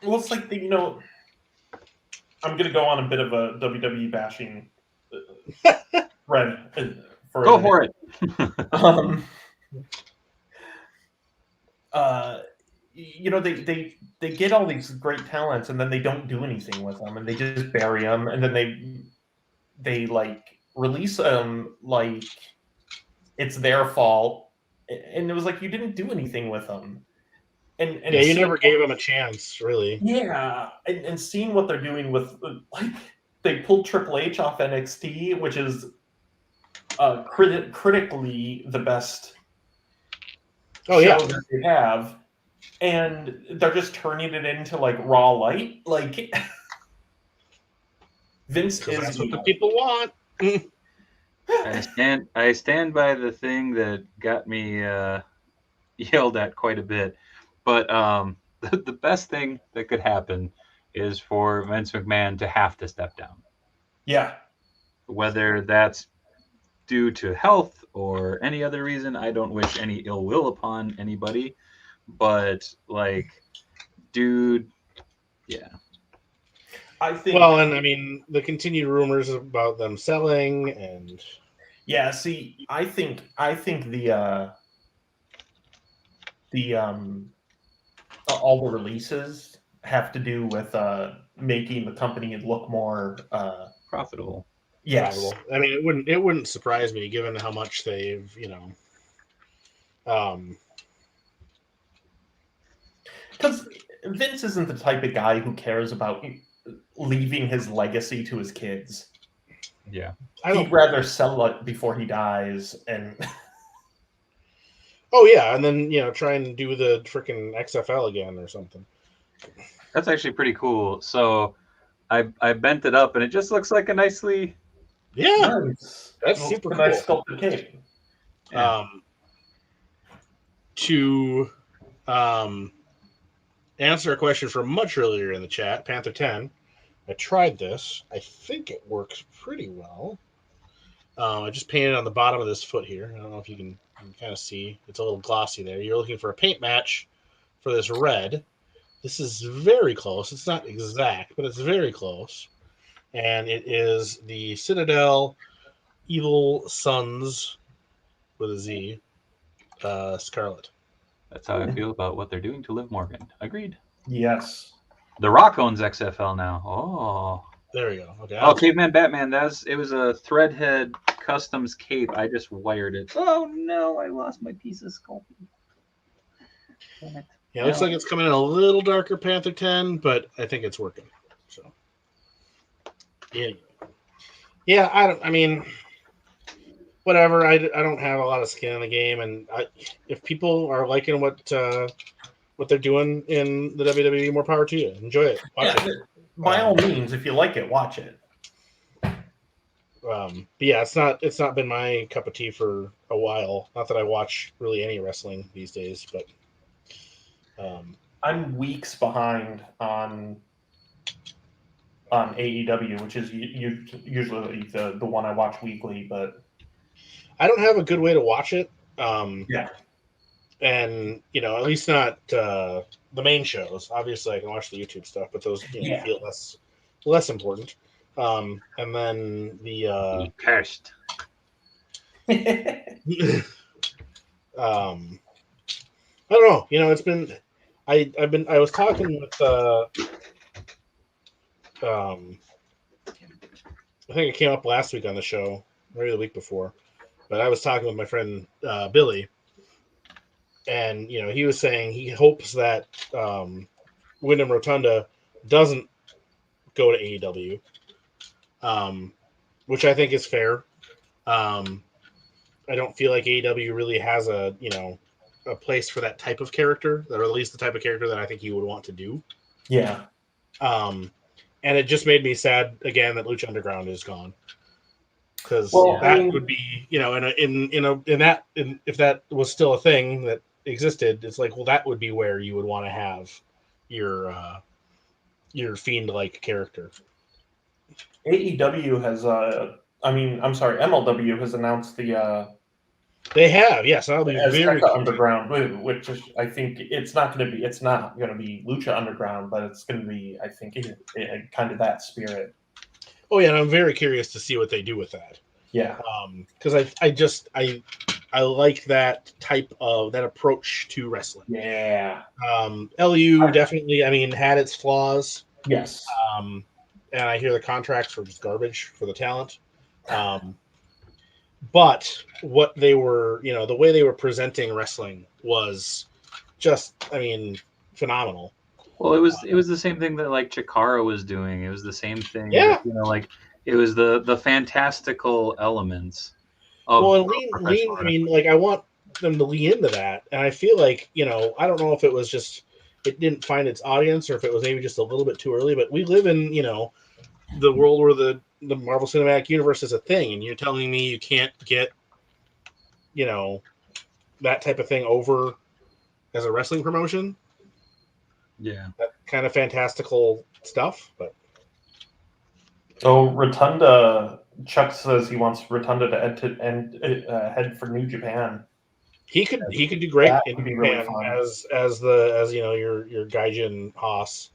Well, it's like, I'm going to go on a bit of a WWE bashing thread. Go for it. They get all these great talents and then they don't do anything with them and they just bury them and then they like release them like it's their fault, and it was like you didn't do anything with them. And yeah, you never gave them a chance, really. Yeah, and seeing what they're doing with, like, they pulled Triple H off NXT, which is critically the best show that they have, and they're just turning it into like Raw Light. Like Vince is that's what the people want. I stand by the thing that got me yelled at quite a bit. But the best thing that could happen is for Vince McMahon to have to step down. Yeah. Whether that's due to health or any other reason, I don't wish any ill will upon anybody. But like, dude, yeah. I think. Well, and I mean the continued rumors about them selling and Yeah. See, I think the all the releases have to do with making the company look more Profitable. yes. profitable. I mean, it wouldn't surprise me given how much they've Because Vince isn't the type of guy who cares about leaving his legacy to his kids. Yeah. He'd rather sell it before he dies. And oh yeah, and then try and do the freaking XFL again or something. That's actually pretty cool. So I bent it up and it just looks like a nicely nice. That's super cool. Nice sculpted cape. Yeah. To answer a question from much earlier in the chat, Panther 10. I tried this. I think it works pretty well. I just painted on the bottom of this foot here. I don't know if you can kind of see. It's a little glossy there. You're looking for a paint match for this red. This is very close. It's not exact, but it's very close. And it is the Citadel Evil Sons with a Z Scarlet. That's how I feel about what they're doing to Liv Morgan. Agreed. Yes. The Rock owns XFL now. Oh. There we go. Okay. Oh, Caveman Batman. It was a Threadhead Customs cape. I just wired it. Oh no, I lost my piece of sculpting. Damn it. Yeah, it looks like it's coming in a little darker Panther 10, but I think it's working. So yeah, I mean, whatever. I don't have a lot of skin in the game, and if people are liking what they're doing in the WWE, more power to you. Enjoy it. Watch it. By all means, if you like it, watch it. But yeah, it's not been my cup of tea for a while. Not that I watch really any wrestling these days, but I'm weeks behind on AEW, which is usually the one I watch weekly, but I don't have a good way to watch it. Yeah. And at least not the main shows. Obviously, I can watch the YouTube stuff, but those feel less important. And then the cursed. I don't know. It's been I was talking with I think it came up last week on the show, maybe the week before, but I was talking with my friend Billy, and he was saying he hopes that Wyndham Rotunda doesn't go to AEW, which I think is fair. I don't feel like AEW really has a place for that type of character, or at least the type of character that I think he would want to do. Yeah. And it just made me sad again that Lucha Underground is gone, because would be if that was still a thing that existed, it's like, well, that would be where you would want to have your Fiend-like character. AEW has MLW has announced the they have, yes, that'll be very cool. Underground, which is, I think it's not going to be Lucha Underground, but it's going to be, I think, kind of that spirit. Oh yeah, and I'm very curious to see what they do with that. Yeah, because I like that type of that approach to wrestling. Yeah. LU definitely, had its flaws. Yes. And I hear the contracts were just garbage for the talent. But what they were, the way they were presenting wrestling was just, phenomenal. Well, it was the same thing that like Chikara was doing. It was the same thing. Yeah. That, it was the fantastical elements. Of I want them to lean into that, and I feel like I don't know if it was just it didn't find its audience, or if it was maybe just a little bit too early. But we live in the world where the Marvel Cinematic Universe is a thing, and you're telling me you can't get that type of thing over as a wrestling promotion? Yeah. that kind of fantastical stuff. But So Rotunda, Chuck says he wants Rotunda to head for New Japan. he could do great That in would be really Japan fun. as your Gaijin Haas.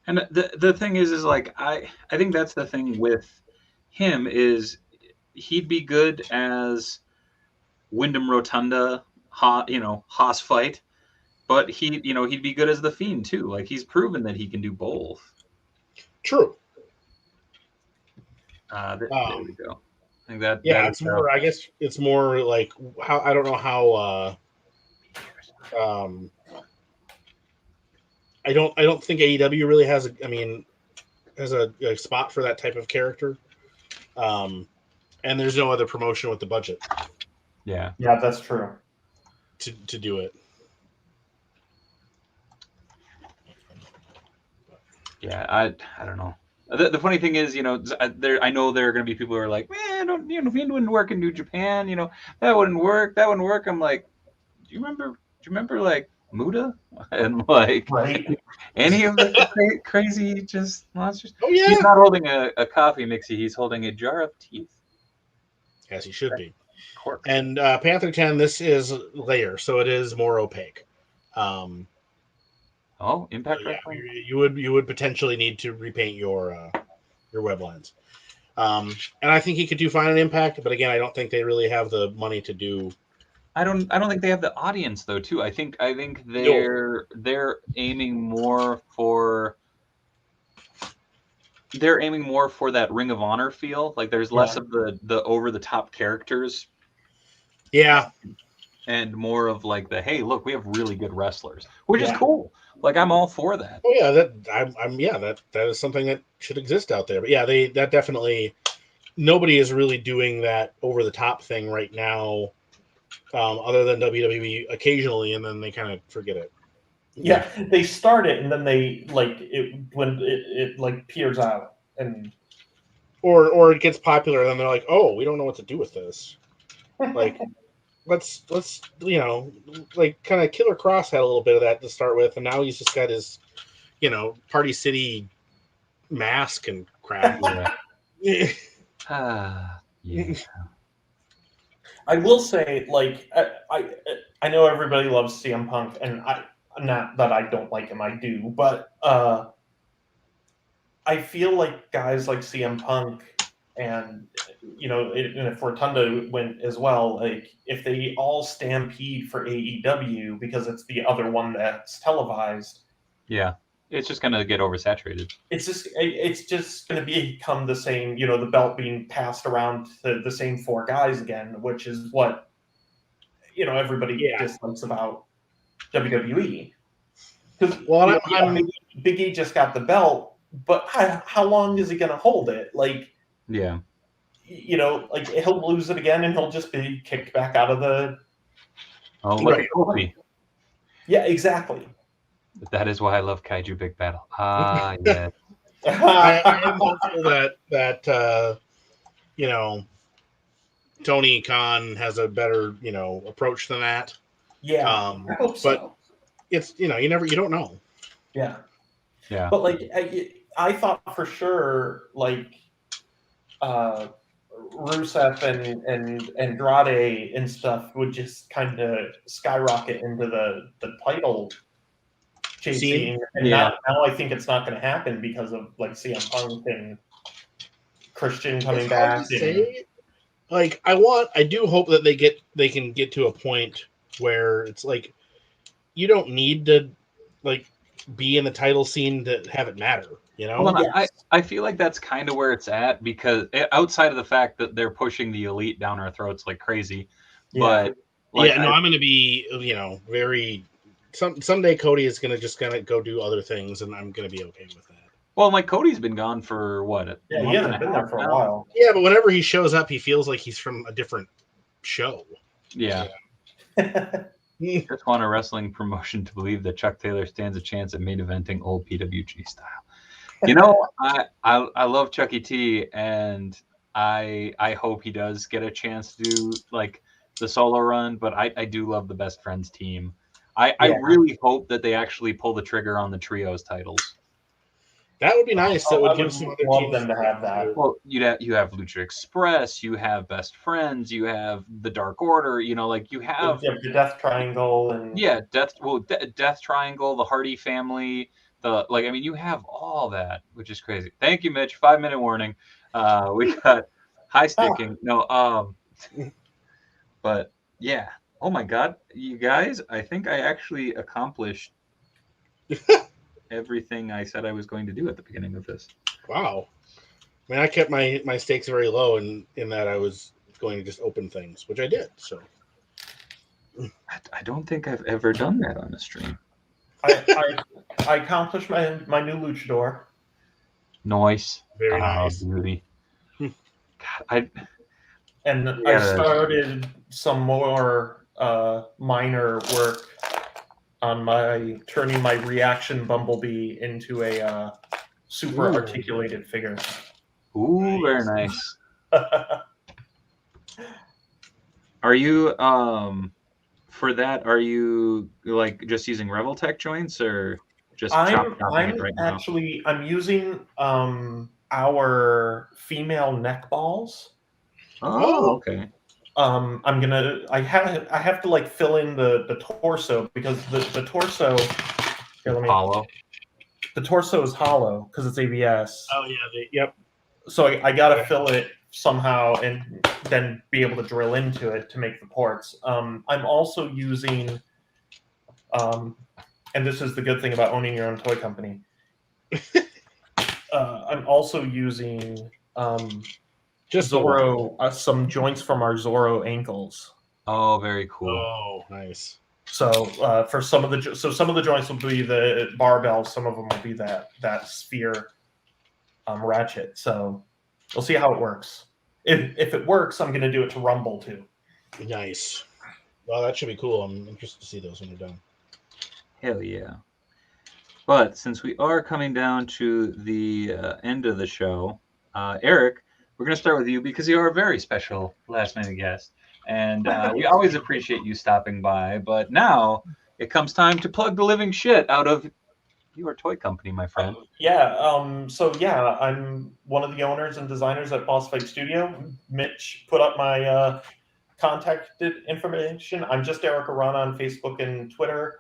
And the thing is like I think that's the thing with him is he'd be good as Wyndham Rotunda, Haas fight, but he'd be good as the Fiend too. Like he's proven that he can do both. True. There we go. I think that it's more. I guess it's more like how I don't know how. I don't think AEW really has a spot for that type of character. And there's no other promotion with the budget. Yeah, that's true. To do it. Yeah, I don't know. The funny thing is, I know there are going to be people who are like, man, Fiend wouldn't work in New Japan. That wouldn't work. That wouldn't work. I'm like, do you remember like Muda and like any of the crazy just monsters? Oh yeah. He's not holding a coffee mixie. He's holding a jar of teeth. As he should be. Cork. And Panther 10, this is layer, so it is more opaque. Impact yeah, Wrestling. you would potentially need to repaint your web lines. And I think he could do fine in Impact, but again, I don't think they really have the money to do. I don't think they have the audience though. Too. I think they're aiming more for. They're aiming more for that Ring of Honor feel. Like there's less of the over the top characters. Yeah. And more of like hey, look, we have really good wrestlers, which is cool. Like I'm all for that. Oh yeah, that is something that should exist out there. But yeah, that definitely nobody is really doing that over the top thing right now, other than WWE occasionally, and then they kind of forget it. Yeah, they start it and then they when it peers out and or it gets popular and then they're like, oh, we don't know what to do with this. Like let's kind of Killer Cross had a little bit of that to start with, and now he's just got his Party City mask and crap. Yeah. I will say, I know everybody loves CM Punk, and not that I don't like him, I do, but I feel like guys like CM Punk and if Rotunda went as well, like if they all stampede for AEW because it's the other one that's televised, it's just gonna get oversaturated. It's just gonna become the same, the belt being passed around to the same four guys again, which is what everybody dislikes about WWE. Because Big E just got the belt, but how long is he gonna hold it? He'll lose it again, and he'll just be kicked back out of the. Look at Kofi. Yeah, exactly. That is why I love Kaiju Big Battle. Yeah. I am hopeful that Tony Khan has a better approach than that. Yeah, I hope so. But it's you don't know. Yeah. Yeah. But I thought for sure Rusev and Andrade and stuff would just kind of skyrocket into the title chasing, and now I think it's not going to happen because of CM Punk and Christian coming back. I do hope that they can get to a point where it's you don't need to be in the title scene to have it matter. I feel like that's kind of where it's at, because outside of the fact that they're pushing the elite down our throats like crazy, but I'm going to be very. Someday Cody is going to go do other things, and I'm going to be okay with that. Well, Cody's been gone for what? He hasn't been there for a while. Yeah, but whenever he shows up, he feels like he's from a different show. Yeah. Just want a wrestling promotion to believe that Chuck Taylor stands a chance at main eventing old PWG style. I love Chucky T, and I hope he does get a chance to do the solo run, but I do love the Best Friends team. I really hope that they actually pull the trigger on the trios titles. That would be nice. That would I give some other love teams them to have that. Well, you have Lucha Express, you have Best Friends, you have the Dark Order. You know, like you have The Death Triangle and Death Triangle, the Hardy family, I mean, you have all that, which is crazy. Thank you, Mitch. 5-minute warning. We got high sticking. No, but yeah. Oh my God, you guys! I think I actually accomplished everything I said I was going to do at the beginning of this. Wow. I mean, I kept my stakes very low in that I was going to just open things, which I did. So I don't think I've ever done that on a stream. I accomplished my new luchador. Nice. Very nice. Beauty. God, I started some more minor work on turning my reaction Bumblebee into a super articulated figure. Ooh, very nice. Are you for that? Are you like just using Reveltech joints or just chopping it right now? Actually, I'm using our female neck balls. Oh, okay. I have to like fill in the torso because the torso. Here, hollow. The torso is hollow because it's ABS. Oh yeah, yep. So I gotta fill it somehow and then be able to drill into it to make the ports. I'm also using, and this is the good thing about owning your own toy company. I'm also using just Zorro, some joints from our Zorro ankles. Oh, very cool. Oh, nice. So for some of the joints will be the barbells, some of them will be that sphere ratchet. So we'll see how it works. If it works, I'm going to do it to Rumble too. Nice. Well, that should be cool. I'm interested to see those when they're done. Hell yeah. But since we are coming down to the end of the show, Eric, we're going to start with you because you are a very special last-minute guest. And we always appreciate you stopping by. But now it comes time to plug the living shit out of your toy company, my friend. I'm one of the owners and designers at Boss Fight Studio. Mitch put up my contact information. I'm just Eric Arana on Facebook and Twitter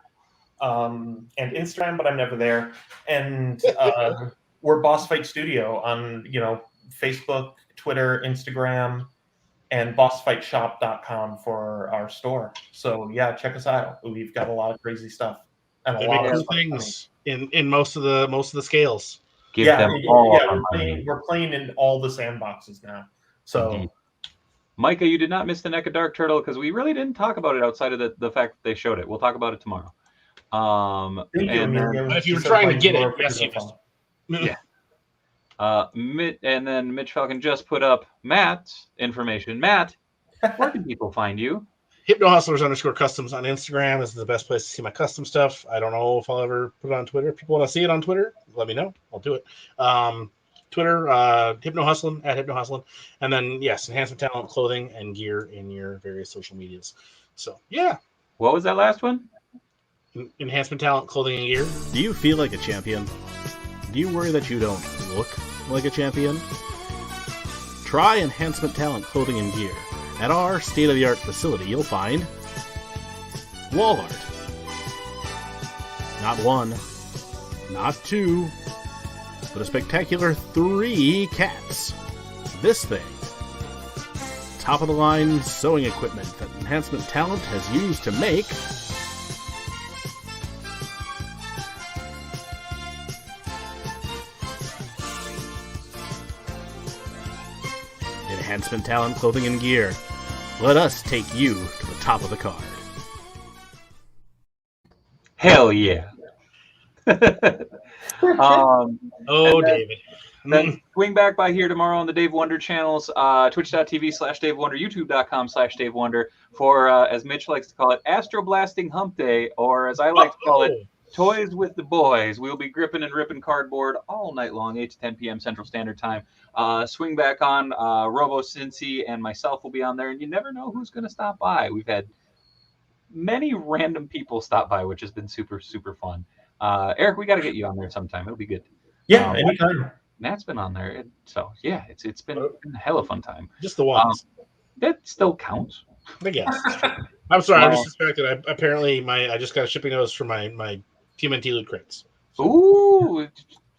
and Instagram, but I'm never there. And we're Boss Fight Studio on Facebook, Twitter, Instagram, and bossfightshop.com for our store. So yeah, check us out. We've got a lot of crazy stuff and a lot of things in most of the scales. We're playing in all the sandboxes now. So indeed. Micah, you did not miss the Neck of Dark Turtle because we really didn't talk about it outside of the fact that they showed it. We'll talk about it tomorrow. If you were trying to get it, yes, you missed it. Yeah. And then Mitch Falcon just put up Matt's information. Matt, where can people find you? HypnoHustlers_customs on Instagram is the best place to see my custom stuff. I don't know if I'll ever put it on Twitter. If people want to see it on Twitter, let me know. I'll do it. Twitter, HypnoHustlin, at HypnoHustlin. And then, yes, Enhancement Talent, clothing, and gear in your various social medias. So, yeah. What was that last one? Enhancement Talent, clothing, and gear. Do you feel like a champion? Do you worry that you don't look like a champion? Try Enhancement Talent clothing and gear. At our state-of-the-art facility, you'll find wall art. Not one, not two, but a spectacular 3 cats. This thing. Top-of-the-line sewing equipment that Enhancement Talent has used to make Enhancement Talent clothing and gear. Let us take you to the top of the card. Hell yeah. David. Then swing back by here tomorrow on the Dave Wonder channels, twitch.tv/Dave Wonder, youtube.com/Dave Wonder for, as Mitch likes to call it, Astro Blasting Hump Day, or as I like to call it, Toys with the Boys. We'll be gripping and ripping cardboard all night long, 8 to 10 p.m. Central Standard Time. Swing back on. Robo Cincy and myself will be on there, and you never know who's going to stop by. We've had many random people stop by, which has been super, super fun. Eric, we got to get you on there sometime. It'll be good. Yeah, anytime. Matt's been on there, so yeah, it's been a hella fun time. Just the ones. That still counts. I guess. I'm sorry, I'm just distracted. Apparently, I just got a shipping notice for my TMNT loot crates. So. Ooh,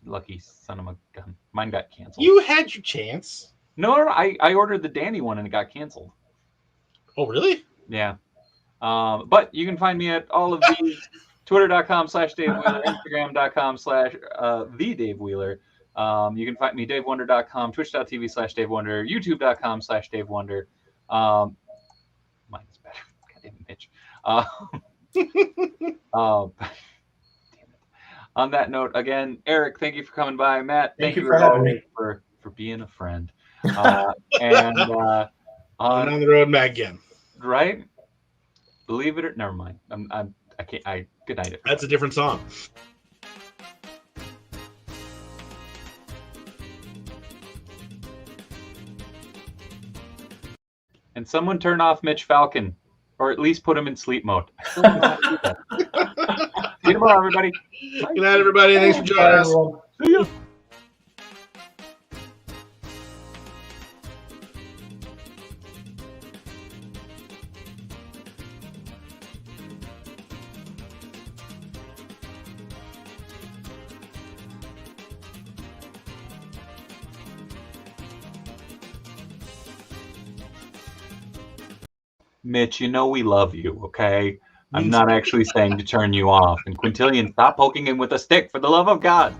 lucky son of a gun. Mine got canceled. You had your chance. No, I ordered the Danny one and it got canceled. Oh, really? Yeah. But you can find me at all of these. Twitter.com/Dave Wheeler, Instagram.com/the Dave Wheeler. You can find me DaveWonder.com, Twitch.tv/Dave Wonder, YouTube.com/Dave Wonder. Mine's better. Goddamn Mitch. Damn it. On that note, again, Eric, thank you for coming by. Matt, thank you for having me. for being a friend. And on the road, Matt again. Right? Believe it or never mind. I can't. Good night. Everybody. That's a different song. And someone turn off Mitch Falcon, or at least put him in sleep mode. I still don't know how to do that. See you tomorrow, everybody. Good night, everybody. Thanks for joining us. See ya. Mitch, you know we love you, okay? I'm not actually saying to turn you off. And Quintillion, stop poking him with a stick, for the love of God.